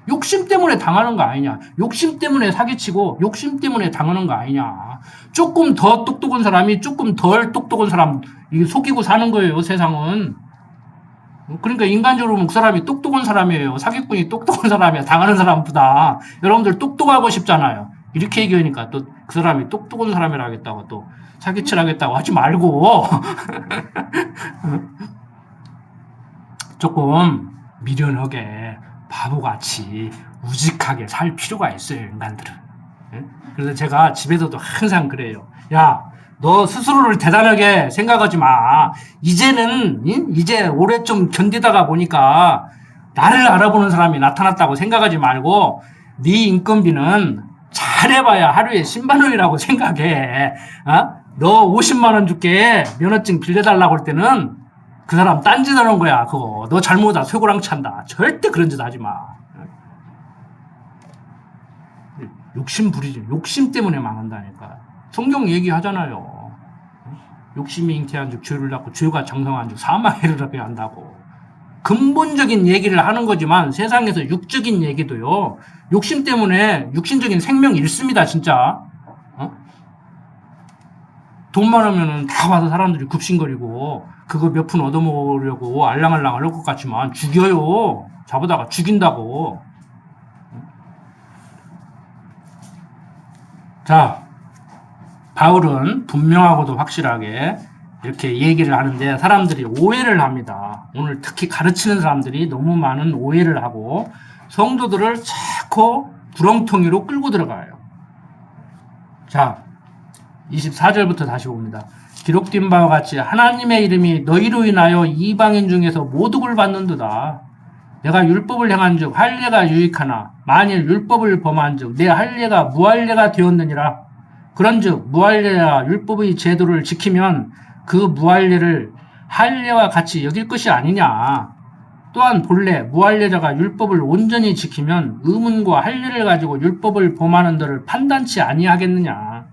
욕심 때문에 당하는 거 아니냐. 욕심 때문에 사기치고 욕심 때문에 당하는 거 아니냐. 조금 더 똑똑한 사람이 조금 덜 똑똑한 사람 속이고 사는 거예요. 세상은. 그러니까 인간적으로 보면 그 사람이 똑똑한 사람이에요. 사기꾼이 똑똑한 사람이야. 당하는 사람보다. 여러분들 똑똑하고 싶잖아요. 이렇게 얘기하니까 또 그 사람이 똑똑한 사람이라 하겠다고 또 사기치라 하겠다고 하지 말고 조금 미련하게 바보같이 우직하게 살 필요가 있어요. 인간들은. 그래서 제가 집에서도 항상 그래요. 야, 너 스스로를 대단하게 생각하지 마. 이제는 이제 오래 좀 견디다가 보니까 나를 알아보는 사람이 나타났다고 생각하지 말고 네 인건비는 잘해봐야 하루에 10만 원이라고 생각해. 너 50만 원 줄게 면허증 빌려달라고 할 때는 그 사람 딴짓 하는 거야. 그거 너 잘못하다 쇠고랑 찬다. 절대 그런 짓 하지 마. 욕심 부리지. 욕심 때문에 망한다니까. 성경 얘기하잖아요. 욕심이 잉태한 즉 죄를 낳고 죄가 장성한 즉 사망에 이르게 한다고. 근본적인 얘기를 하는 거지만 세상에서 육적인 얘기도요. 욕심 때문에 육신적인 생명이 잃습니다. 진짜. 돈 많으면 다 와서 사람들이 굽신거리고 그거 몇 푼 얻어먹으려고 알랑알랑 할 것 같지만 죽여요. 잡아다가 죽인다고. 자, 바울은 분명하고도 확실하게 이렇게 얘기를 하는데 사람들이 오해를 합니다. 오늘 특히 가르치는 사람들이 너무 많은 오해를 하고 성도들을 자꾸 구렁텅이로 끌고 들어가요. 자, 24절부터 다시 봅니다. 기록된 바와 같이 하나님의 이름이 너희로 인하여 이방인 중에서 모독을 받는도다. 내가 율법을 행한 즉 할례가 유익하나 만일 율법을 범한 즉 내 할례가 무할례가 되었느니라. 그런즉 무할례와 율법의 제도를 지키면 그 무할례를 할례와 같이 여길 것이 아니냐. 또한 본래 무할례자가 율법을 온전히 지키면 의문과 할례를 가지고 율법을 범하는 것을 판단치 아니하겠느냐.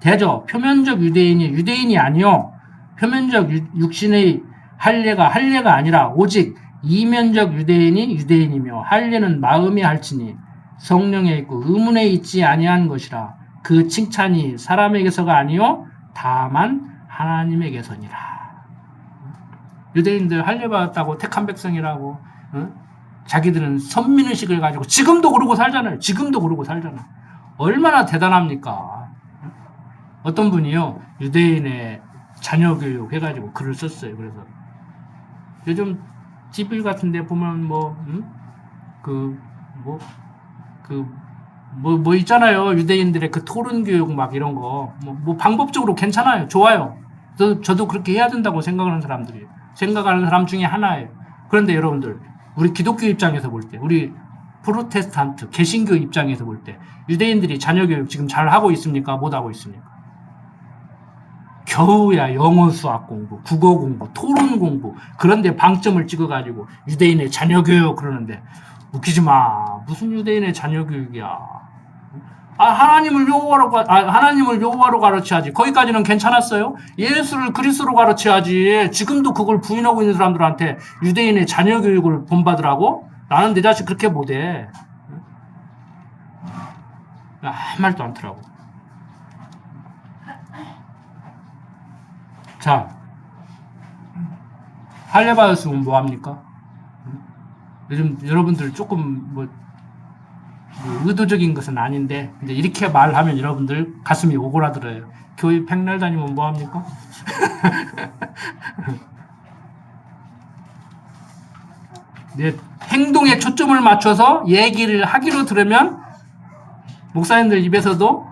대저 표면적 유대인이 유대인이 아니요 표면적 육신의 할례가 아니라 오직 이면적 유대인이 유대인이며 할례는 마음에 할지니 성령에 있고 의문에 있지 아니한 것이라. 그 칭찬이 사람에게서가 아니요 다만 하나님에게서니라. 유대인들 할례 받았다고 택한 백성이라고 자기들은 선민의식을 가지고 지금도 그러고 살잖아요. 지금도 그러고 살잖아요. 얼마나 대단합니까? 어떤 분이요 유대인의 자녀교육 해가지고 글을 썼어요. 그래서 요즘 집일 같은데 보면 뭐 있잖아요. 유대인들의 그 토론 교육 막 이런 거 뭐 방법적으로 괜찮아요. 좋아요. 저도 그렇게 해야 된다고 생각하는 사람 중에 하나예요. 그런데 여러분들 우리 기독교 입장에서 볼 때, 우리 프로테스탄트 개신교 입장에서 볼 때 유대인들이 자녀 교육 지금 잘 하고 있습니까? 못 하고 있습니까? 겨우야 영어 수학 공부, 국어 공부, 토론 공부 그런데 방점을 찍어가지고 유대인의 자녀 교육 그러는데 웃기지 마. 무슨 유대인의 자녀 교육이야. 하나님을 여호와로 가르쳐야지. 거기까지는 괜찮았어요. 예수를 그리스도로 가르쳐야지. 지금도 그걸 부인하고 있는 사람들한테 유대인의 자녀 교육을 본받으라고? 나는 내 자식 그렇게 못해. 한 말도 않더라고. 자, 할례 받았으면 뭐합니까? 요즘 여러분들 조금 의도적인 것은 아닌데 근데 이렇게 말하면 여러분들 가슴이 오그라들어요. 교회 백날 다니면 뭐합니까? 네, 행동에 초점을 맞춰서 얘기를 하기로 들으면 목사님들 입에서도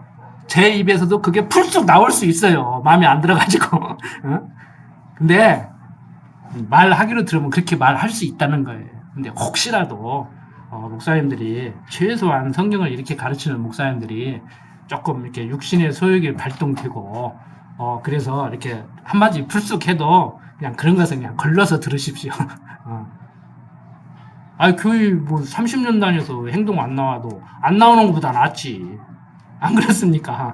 제 입에서도 그게 풀쑥 나올 수 있어요. 마음에 안 들어가지고. 근데 말하기로 들으면 그렇게 말할 수 있다는 거예요. 근데 혹시라도 목사님들이 최소한 성경을 이렇게 가르치는 목사님들이 조금 이렇게 육신의 소욕이 발동되고 그래서 이렇게 한마디 풀쑥 해도 그냥 그런 것은 그냥 걸러서 들으십시오. 아, 교회 뭐 30년 다녀서 행동 안 나와도 안 나오는 것보다 낫지. 안 그렇습니까?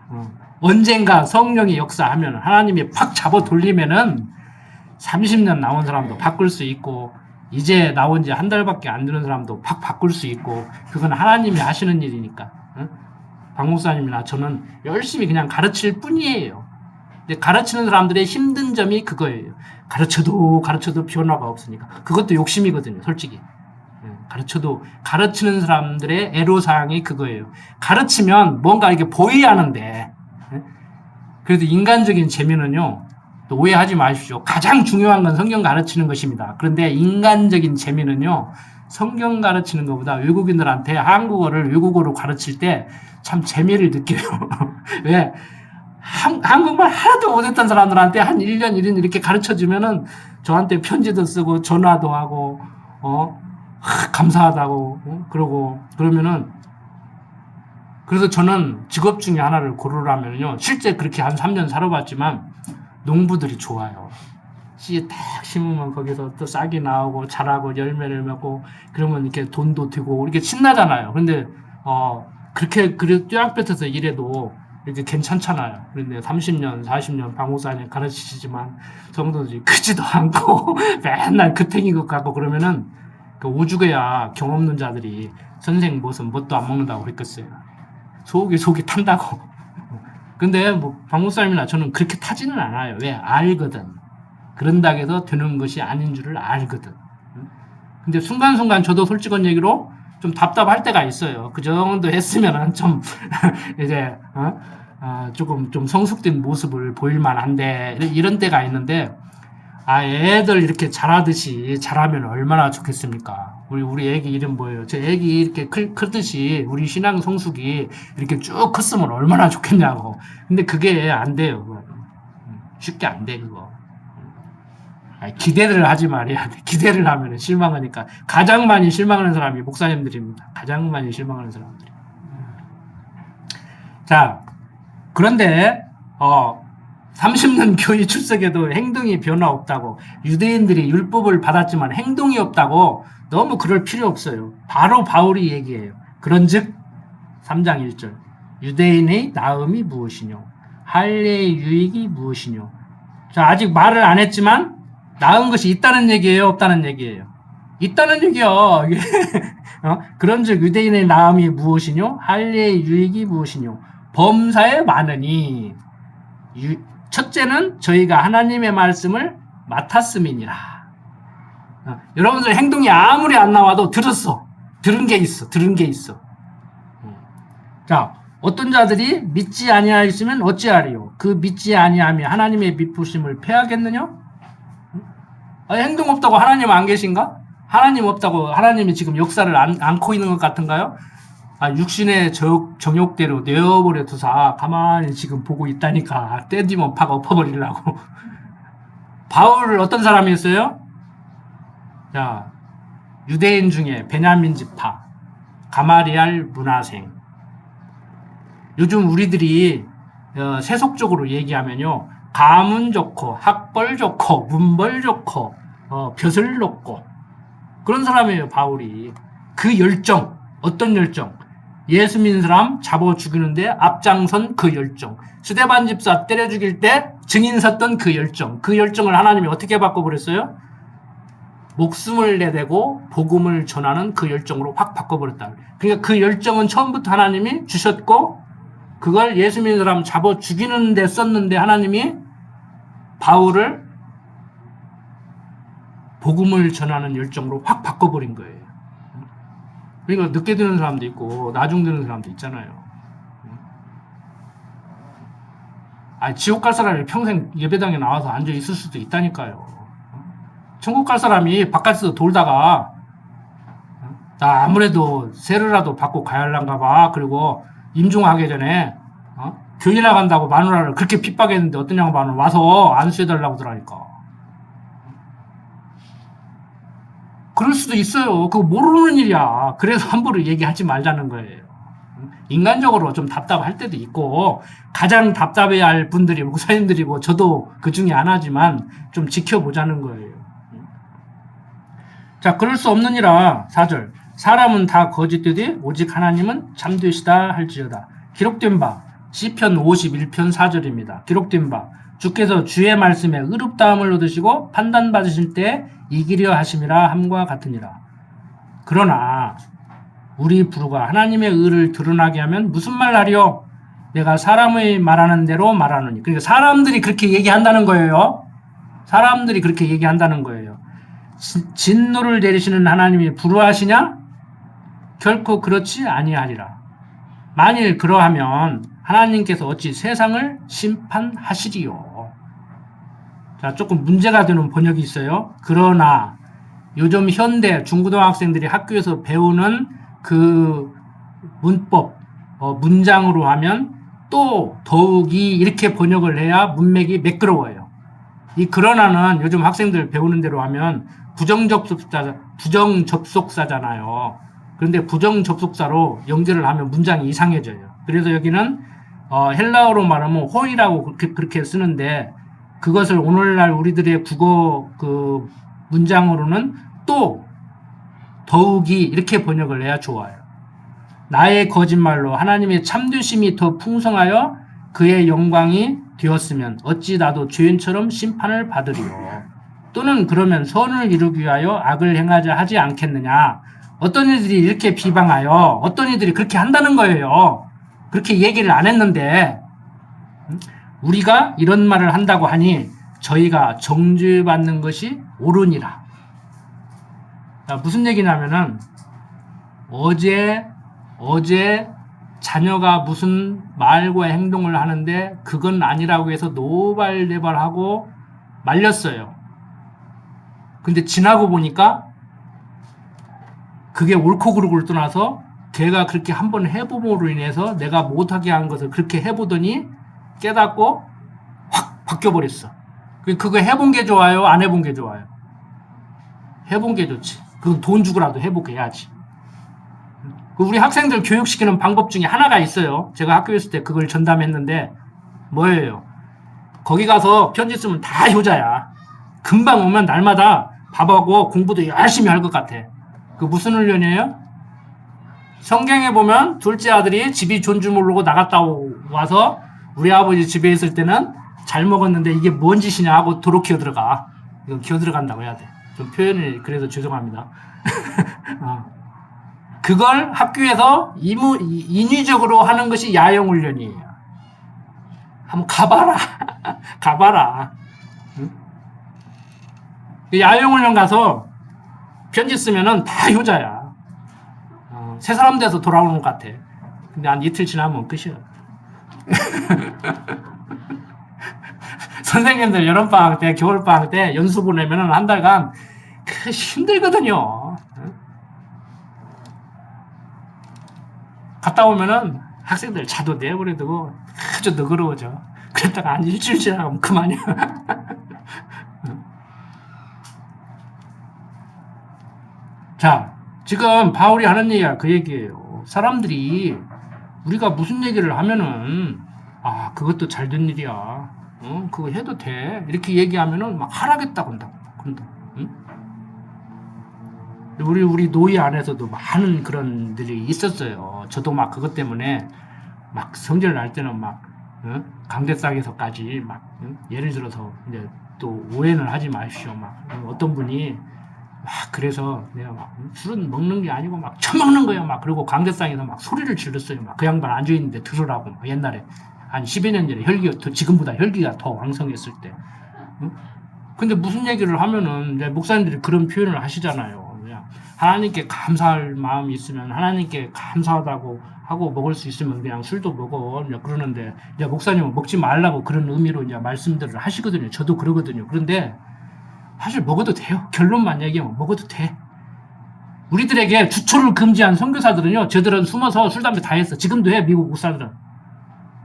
어. 언젠가 성령이 역사하면 하나님이 팍 잡아 돌리면은 30년 나온 사람도 바꿀 수 있고 이제 나온 지 한 달밖에 안 되는 사람도 팍 바꿀 수 있고 그건 하나님이 하시는 일이니까. 박 목사님이나 저는 열심히 그냥 가르칠 뿐이에요. 근데 가르치는 사람들의 힘든 점이 그거예요. 가르쳐도 변화가 없으니까. 그것도 욕심이거든요, 솔직히. 가르쳐도 가르치는 사람들의 애로사항이 그거예요. 가르치면 뭔가 이렇게 보여야 하는데 그래도 인간적인 재미는요, 또 오해하지 마십시오. 가장 중요한 건 성경 가르치는 것입니다. 그런데 인간적인 재미는요, 성경 가르치는 것보다 외국인들한테 한국어를 외국어로 가르칠 때 참 재미를 느껴요. 왜? 한국말 하나도 못했던 사람들한테 한 1년, 1년 이렇게 가르쳐주면은 저한테 편지도 쓰고 전화도 하고, 감사하다고, 그러고, 그러면은, 그래서 저는 직업 중에 하나를 고르라면요, 실제 그렇게 한 3년 살아봤지만, 농부들이 좋아요. 씨 딱 심으면 거기서 또 싹이 나오고, 자라고, 열매를 맺고, 그러면 이렇게 돈도 되고, 이렇게 신나잖아요. 근데, 그렇게 뙤약볕에서 일해도 이렇게 괜찮잖아요. 그런데 30년, 40년 방호사님 가르치시지만 성도들이 크지도 않고 맨날 그탱이 것 같고 그러면은 그 오죽해야 경없는 자들이 선생 무슨 뭣도 안 먹는다고 그랬겠어요. 속이 탄다고. 근데 뭐 방호사님이나 저는 그렇게 타지는 않아요. 왜? 알거든. 그런다고 해서 되는 것이 아닌 줄을 알거든. 근데 순간순간 저도 솔직한 얘기로 좀 답답할 때가 있어요. 그 정도 했으면은 좀 이제 조금 좀 성숙된 모습을 보일 만한데 이런 때가 있는데 애들 이렇게 잘하듯이 잘하면 얼마나 좋겠습니까? 우리 애기 이름 뭐예요? 제 애기 이렇게 크듯이 우리 신앙 성숙이 이렇게 쭉 컸으면 얼마나 좋겠냐고. 근데 그게 안 돼요. 그거. 쉽게 안 돼 그거. 기대를 하지 말아야 돼. 기대를 하면 실망하니까. 가장 많이 실망하는 사람이 목사님들입니다. 가장 많이 실망하는 사람들이. 자, 그런데 30년 교회 출석에도 행동이 변화 없다고, 유대인들이 율법을 받았지만 행동이 없다고 너무 그럴 필요 없어요. 바로 바울이 얘기해요. 그런즉 3장 1절 유대인의 나음이 무엇이뇨? 할례의 유익이 무엇이뇨? 자, 아직 말을 안 했지만 나은 것이 있다는 얘기예요, 없다는 얘기예요? 있다는 얘기야. 그런즉 유대인의 나음이 무엇이뇨? 할례의 유익이 무엇이뇨? 범사에 많으니 첫째는 저희가 하나님의 말씀을 맡았음이니라. 여러분들 행동이 아무리 안 나와도 들었어. 들은 게 있어. 자, 어떤 자들이 믿지 아니하였으면 어찌하리요? 그 믿지 아니하며 하나님의 미쁘심을 패하겠느냐? 행동 없다고 하나님 안 계신가? 하나님 없다고 하나님이 지금 역사를 안고 있는 것 같은가요? 육신의 정욕대로 내어버려 두사 가만히 지금 보고 있다니까. 떼지면 파가 엎어버리려고. 바울 어떤 사람이었어요? 자, 유대인 중에 베냐민 지파 가마리알 문화생. 요즘 우리들이 세속적으로 얘기하면요, 가문 좋고 학벌 좋고 문벌 좋고 벼슬 높고 그런 사람이에요. 바울이. 그 열정, 어떤 열정? 예수 믿는 사람 잡아 죽이는데 앞장선 그 열정, 스데반 집사 때려 죽일 때 증인 섰던 그 열정, 그 열정을 하나님이 어떻게 바꿔버렸어요? 목숨을 내대고 복음을 전하는 그 열정으로 확 바꿔버렸다. 그러니까 그 열정은 처음부터 하나님이 주셨고 그걸 예수 믿는 사람 잡아 죽이는 데 썼는데 하나님이 바울을 복음을 전하는 열정으로 확 바꿔버린 거예요. 그러니까 늦게 드는 사람도 있고 나중 드는 사람도 있잖아요. 지옥 갈 사람이 평생 예배당에 나와서 앉아 있을 수도 있다니까요. 천국 갈 사람이 바깥에서 돌다가 나 아무래도 세례라도 받고 가야 할란가 봐. 그리고 임종하기 전에 교회 나간다고 마누라를 그렇게 핍박했는데 어떤 양반은 와서 안수해달라고 그러니까. 그럴 수도 있어요. 그거 모르는 일이야. 그래서 함부로 얘기하지 말자는 거예요. 인간적으로 좀 답답할 때도 있고 가장 답답해야 할 분들이 목사님들이고 저도 그 중에 하나지만 좀 지켜보자는 거예요. 자, 그럴 수 없느니라. 4절. 사람은 다 거짓되되 오직 하나님은 참되시다 할지어다. 기록된 바 시편 51편 4절입니다. 기록된 바 주께서 주의 말씀에 의롭다함을 얻으시고 판단받으실 때 이기려 하심이라 함과 같으니라. 그러나 우리 부르가 하나님의 의를 드러나게 하면 무슨 말 하리요? 내가 사람의 말하는 대로 말하노니. 그러니까 사람들이 그렇게 얘기한다는 거예요. 사람들이 그렇게 얘기한다는 거예요. 진노를 내리시는 하나님이 불우하시냐? 결코 그렇지 아니하리라. 만일 그러하면 하나님께서 어찌 세상을 심판하시리요. 자, 조금 문제가 되는 번역이 있어요. 그러나 요즘 현대 중고등학생들이 학교에서 배우는 그 문법, 문장으로 하면 또 더욱이 이렇게 번역을 해야 문맥이 매끄러워요. 이 그러나는 요즘 학생들 배우는 대로 하면 부정접속사잖아요. 그런데 부정접속사로 연결을 하면 문장이 이상해져요. 그래서 여기는 헬라어로 말하면 호이라고 그렇게 쓰는데 그것을 오늘날 우리들의 국어 그 문장으로는 또 더욱이 이렇게 번역을 해야 좋아요. 나의 거짓말로 하나님의 참되심이 더 풍성하여 그의 영광이 되었으면 어찌 나도 죄인처럼 심판을 받으리요. 또는 그러면 선을 이루기 위하여 악을 행하자 하지 않겠느냐. 어떤 이들이 이렇게 비방하여 어떤 이들이 그렇게 한다는 거예요. 그렇게 얘기를 안 했는데 우리가 이런 말을 한다고 하니 저희가 정죄받는 것이 옳으니라. 자, 무슨 얘기냐면은 어제 자녀가 무슨 말과 행동을 하는데 그건 아니라고 해서 노발대발하고 말렸어요. 근데 지나고 보니까 그게 옳고 그르고를 떠나서 걔가 그렇게 한번 해봄으로 인해서 내가 못하게 한 것을 그렇게 해보더니 깨닫고 확 바뀌어버렸어. 그거 해본 게 좋아요? 안 해본 게 좋아요? 해본 게 좋지. 그건 돈 주고라도 해보게 해야지. 우리 학생들 교육시키는 방법 중에 하나가 있어요. 제가 학교에 있을 때 그걸 전담했는데 뭐예요? 거기 가서 편지 쓰면 다 효자야. 금방 오면 날마다 밥하고 공부도 열심히 할 것 같아. 그 무슨 훈련이에요? 성경에 보면 둘째 아들이 집이 존줄 모르고 나갔다 와서 우리 아버지 집에 있을 때는 잘 먹었는데 이게 뭔 짓이냐 하고 도로 기어 들어가. 이거 기어 들어간다고 해야 돼. 좀 표현이 그래서 죄송합니다. 그걸 학교에서 인위적으로 하는 것이 야영훈련이에요. 한번 가봐라. 가봐라. 응? 야영훈련 가서 편지 쓰면은 다 효자야. 새 사람 돼서 돌아오는 것 같아. 근데 한 이틀 지나면 끝이야. 선생님들 여름방학 때, 겨울방학 때 연수 보내면은 한 달간 힘들거든요. 갔다 오면은 학생들 자도 내버려두고 아주 너그러워져. 그랬다가 한 일주일 지나가면 그만이야. 자, 지금 바울이 하는 얘기가 그 얘기예요. 사람들이 우리가 무슨 얘기를 하면은 그것도 잘된 일이야. 그거 해도 돼. 이렇게 얘기하면은 막 하라겠다고 한다. 응? 우리 노예 안에서도 많은 그런 일이 있었어요. 저도 막 그것 때문에 막 성질 날 때는 막 강대상에서까지 막 예를 들어서 이제 또 오해는 하지 마십시오. 막 어떤 분이 막 그래서 내가 막 술은 먹는 게 아니고 막 처먹는 거야. 막 그리고 강대상에서 막 소리를 질렀어요. 막 그 양반 앉아 있는데 들으라고 막 옛날에 한 10여 년 전에 혈기가 더 지금보다 혈기가 더 왕성했을 때. 근데 무슨 얘기를 하면은 이제 목사님들이 그런 표현을 하시잖아요. 그냥 하나님께 감사할 마음이 있으면 하나님께 감사하다고 하고 먹을 수 있으면 그냥 술도 먹어. 그러는데 이제 목사님은 먹지 말라고 그런 의미로 이제 말씀들을 하시거든요. 저도 그러거든요. 그런데 사실 먹어도 돼요. 결론만 얘기하면 먹어도 돼. 우리들에게 주초를 금지한 선교사들은요. 저들은 숨어서 술, 담배 다 했어. 지금도 해. 미국 목사들은.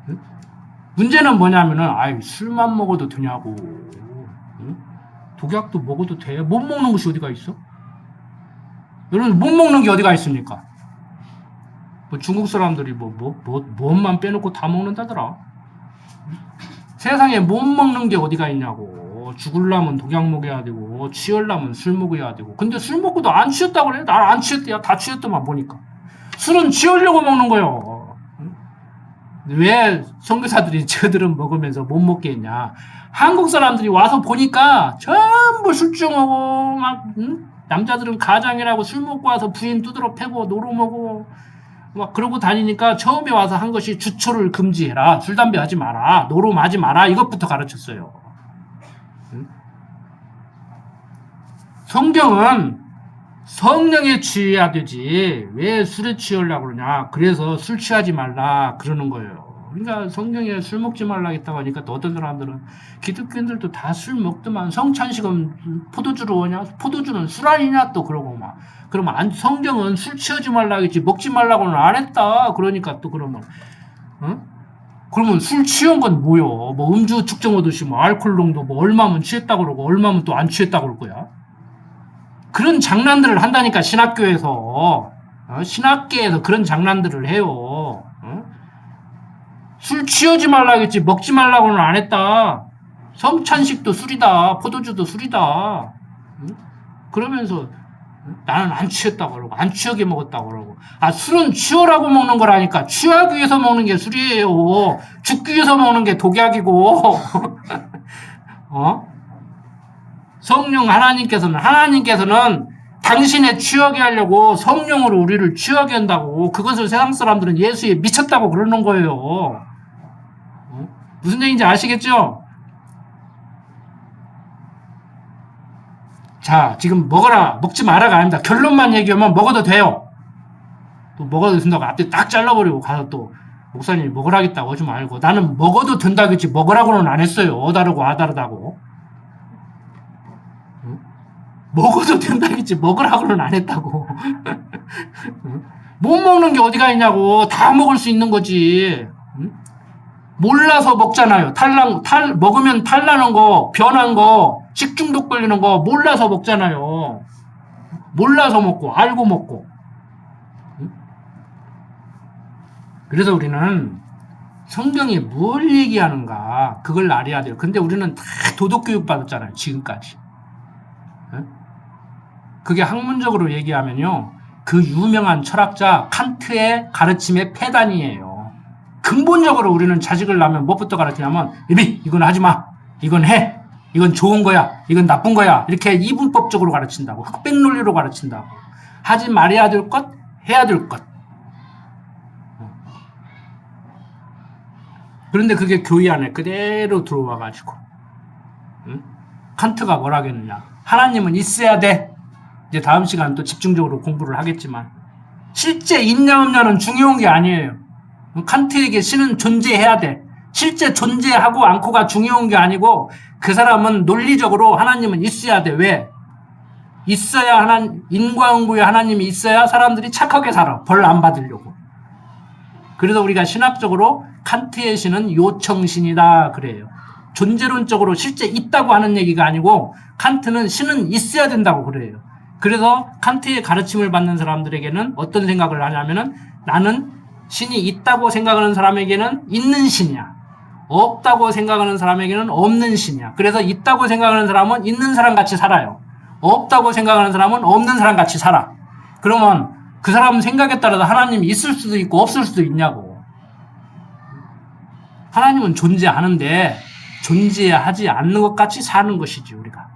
응? 문제는 뭐냐면은 술만 먹어도 되냐고. 응? 독약도 먹어도 돼. 못 먹는 것이 어디가 있어? 여러분 못 먹는 게 어디가 있습니까? 뭐 중국 사람들이 뭐만 빼놓고 다 먹는다더라. 세상에 못 먹는 게 어디가 있냐고. 죽을라면 독약 먹여야 되고, 취하려면 술 먹어야 되고. 근데 술 먹고도 안 취했다고 그래? 난 안 취했대요. 다 취했더만 보니까. 술은 취하려고 먹는 거예요. 왜 선교사들이 저들은 먹으면서 못 먹게 했냐? 한국 사람들이 와서 보니까 전부 술증하고 막 남자들은 가장이라고 술 먹고 와서 부인 두드러 패고 노로 먹고 막 그러고 다니니까 처음에 와서 한 것이 주초를 금지해라. 술 담배 하지 마라. 노름 하지 마라. 이것부터 가르쳤어요. 성경은 성령에 취해야 되지 왜 술에 취하려고 그러냐. 그래서 술 취하지 말라 그러는 거예요. 그러니까 성경에 술 먹지 말라 했다고 하니까 또 어떤 사람들은 기독교인들도 다 술 먹더만 성찬식은 포도주로 오냐? 포도주는 술 아니냐? 또 그러고 막 그러면 성경은 술 취하지 말라 했지 먹지 말라고는 안 했다. 그러니까 또 그러면 그러면 술 취한 건 뭐요? 뭐 음주 측정하듯이 뭐 알코올 농도 뭐 얼마면 취했다고 그러고 얼마면 또 안 취했다고 그럴 거야? 그런 장난들을 한다니까 신학교에서 신학계에서 그런 장난들을 해요. 술 취하지 말라겠지 먹지 말라고는 안 했다. 성찬식도 술이다. 포도주도 술이다. 그러면서 나는 안 취했다고 그러고 안 취하게 먹었다고 그러고 술은 취하라고 먹는 거라니까. 취하기 위해서 먹는 게 술이에요. 죽기 위해서 먹는 게 독약이고 성령 하나님께서는 당신의 취하게 하려고 성령으로 우리를 취하게 한다고. 그것을 세상 사람들은 예수에 미쳤다고 그러는 거예요. 무슨 얘기인지 아시겠죠? 자, 지금 먹어라 먹지 마라가 아닙니다. 결론만 얘기하면 먹어도 돼요. 또 먹어도 된다고 앞에 딱 잘라버리고 가서 또 목사님이 먹으라겠다고 하지 말고. 나는 먹어도 된다겠지 먹으라고는 안 했어요. 어다르고 아다르다고. 먹어도 된다겠지 먹으라고는 안 했다고. 못 먹는 게 어디가 있냐고. 다 먹을 수 있는 거지. 몰라서 먹잖아요. 먹으면 탈나는 거, 변한 거, 식중독 걸리는 거 몰라서 먹잖아요. 몰라서 먹고 알고 먹고. 그래서 우리는 성경이 뭘 얘기하는가 그걸 알아야 돼요. 근데 우리는 다 도덕교육 받았잖아요. 지금까지. 그게 학문적으로 얘기하면요. 그 유명한 철학자 칸트의 가르침의 폐단이에요. 근본적으로 우리는 자식을 낳으면 무엇부터 가르치냐면 이건 하지 마. 이건 해. 이건 좋은 거야. 이건 나쁜 거야. 이렇게 이분법적으로 가르친다고. 흑백 논리로 가르친다고. 하지 말아야 될 것, 해야 될 것. 그런데 그게 교회 안에 그대로 들어와가지고 칸트가 뭐라겠느냐. 하나님은 있어야 돼. 이제 다음 시간 또 집중적으로 공부를 하겠지만 실제 있냐 없냐는 중요한 게 아니에요. 칸트에게 신은 존재해야 돼. 실제 존재하고 않고가 중요한 게 아니고 그 사람은 논리적으로 하나님은 있어야 돼. 왜? 있어야 인과응보에 하나님이 있어야 사람들이 착하게 살아. 벌 안 받으려고. 그래서 우리가 신학적으로 칸트의 신은 요청신이다 그래요. 존재론적으로 실제 있다고 하는 얘기가 아니고 칸트는 신은 있어야 된다고 그래요. 그래서 칸트의 가르침을 받는 사람들에게는 어떤 생각을 하냐면은 나는 신이 있다고 생각하는 사람에게는 있는 신이야. 없다고 생각하는 사람에게는 없는 신이야. 그래서 있다고 생각하는 사람은 있는 사람 같이 살아요. 없다고 생각하는 사람은 없는 사람 같이 살아. 그러면 그 사람 생각에 따라서 하나님이 있을 수도 있고 없을 수도 있냐고. 하나님은 존재하는데 존재하지 않는 것 같이 사는 것이지 우리가.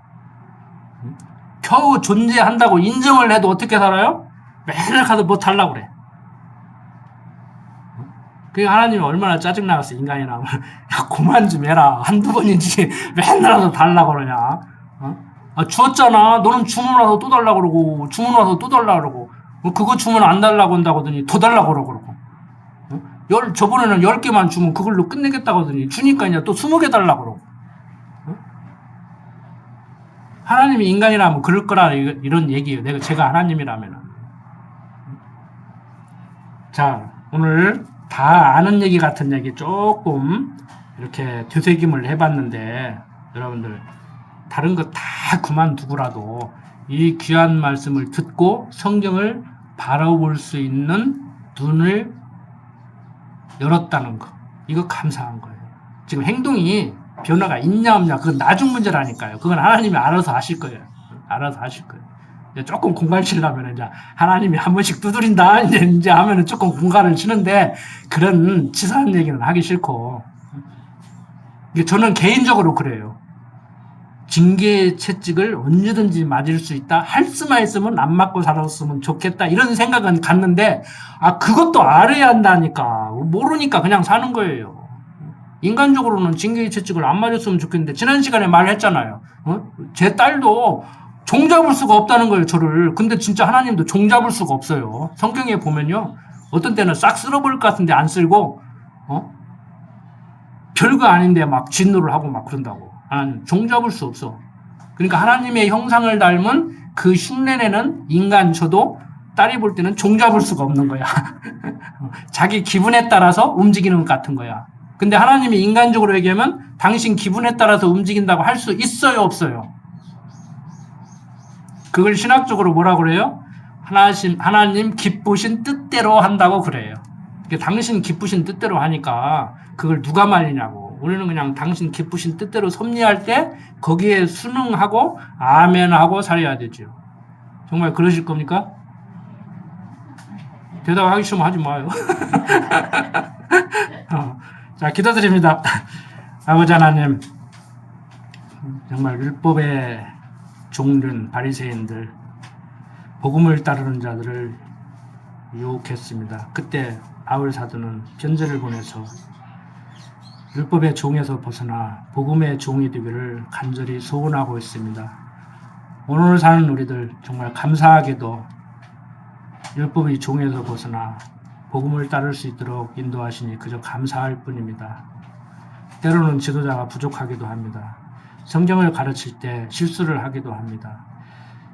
겨우 존재한다고 인정을 해도 어떻게 살아요? 맨날 가서 뭐 달라고 그래. 그러니까 하나님이 얼마나 짜증나겠어 인간이라면. 야 그만 좀 해라. 한두 번이지 맨날 와서 달라고 그러냐. 주었잖아. 너는 주문 와서 또 달라고 그러고 주문 와서 또 달라고 그러고 그거 주문 안 달라고 한다고 하더니 더 달라고 그러고 저번에는 10개만 주면 그걸로 끝내겠다고 하더니 주니까 이제 또 20개 달라고 그러고. 하나님이 인간이라면 그럴 거라 이런 얘기예요. 제가 하나님이라면. 자, 오늘 다 아는 얘기 같은 얘기 조금 이렇게 되새김을 해봤는데 여러분들 다른 거 다 그만두고라도 이 귀한 말씀을 듣고 성경을 바라볼 수 있는 눈을 열었다는 거. 이거 감사한 거예요. 지금 행동이 변화가 있냐 없냐 그건 나중 문제라니까요. 그건 하나님이 알아서 하실 거예요. 알아서 하실 거예요. 이제 조금 공간 치려면 이제 하나님이 한 번씩 두드린다 이제 하면은 조금 공간을 치는데 그런 치사한 얘기는 하기 싫고 저는 개인적으로 그래요. 징계 채찍을 언제든지 맞을 수 있다. 할 수만 있으면 안 맞고 살았으면 좋겠다. 이런 생각은 갔는데 그것도 알아야 한다니까. 모르니까 그냥 사는 거예요. 인간적으로는 징계 채찍을 안 맞았으면 좋겠는데 지난 시간에 말했잖아요. 제 딸도 종잡을 수가 없다는 거예요. 저를. 근데 진짜 하나님도 종잡을 수가 없어요. 성경에 보면요. 어떤 때는 싹 쓸어버릴 것 같은데 안 쓸고 별거 아닌데 막 진노를 하고 막 그런다고. 종잡을 수 없어. 그러니까 하나님의 형상을 닮은 그 흉내내는 인간 저도 딸이 볼 때는 종잡을 수가 없는 거야. 자기 기분에 따라서 움직이는 것 같은 거야. 근데 하나님이 인간적으로 얘기하면 당신 기분에 따라서 움직인다고 할 수 있어요, 없어요? 그걸 신학적으로 뭐라고 그래요? 하나님 기쁘신 뜻대로 한다고 그래요. 당신 기쁘신 뜻대로 하니까 그걸 누가 말리냐고. 우리는 그냥 당신 기쁘신 뜻대로 섭리할 때 거기에 순응하고 아멘하고 살아야 되죠. 정말 그러실 겁니까? 대답하기 싫으면 하지 마요. 자, 기도드립니다. 아버지 하나님, 정말 율법의 종된 바리새인들, 복음을 따르는 자들을 유혹했습니다. 그때 바울 사도는 편지를 보내서 율법의 종에서 벗어나 복음의 종이 되기를 간절히 소원하고 있습니다. 오늘 사는 우리들 정말 감사하게도 율법의 종에서 벗어나 복음을 따를 수 있도록 인도하시니 그저 감사할 뿐입니다. 때로는 지도자가 부족하기도 합니다. 성경을 가르칠 때 실수를 하기도 합니다.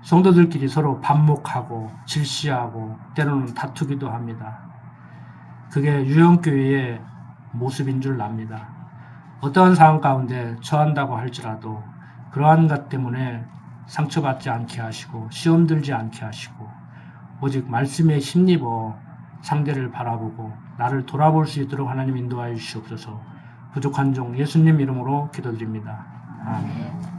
성도들끼리 서로 반목하고 질시하고 때로는 다투기도 합니다. 그게 유형교회의 모습인 줄 압니다. 어떠한 상황 가운데 처한다고 할지라도 그러한 것 때문에 상처받지 않게 하시고 시험 들지 않게 하시고 오직 말씀에 힘입어 상대를 바라보고 나를 돌아볼 수 있도록 하나님 인도하여 주시옵소서. 부족한 종 예수님 이름으로 기도드립니다. 아멘.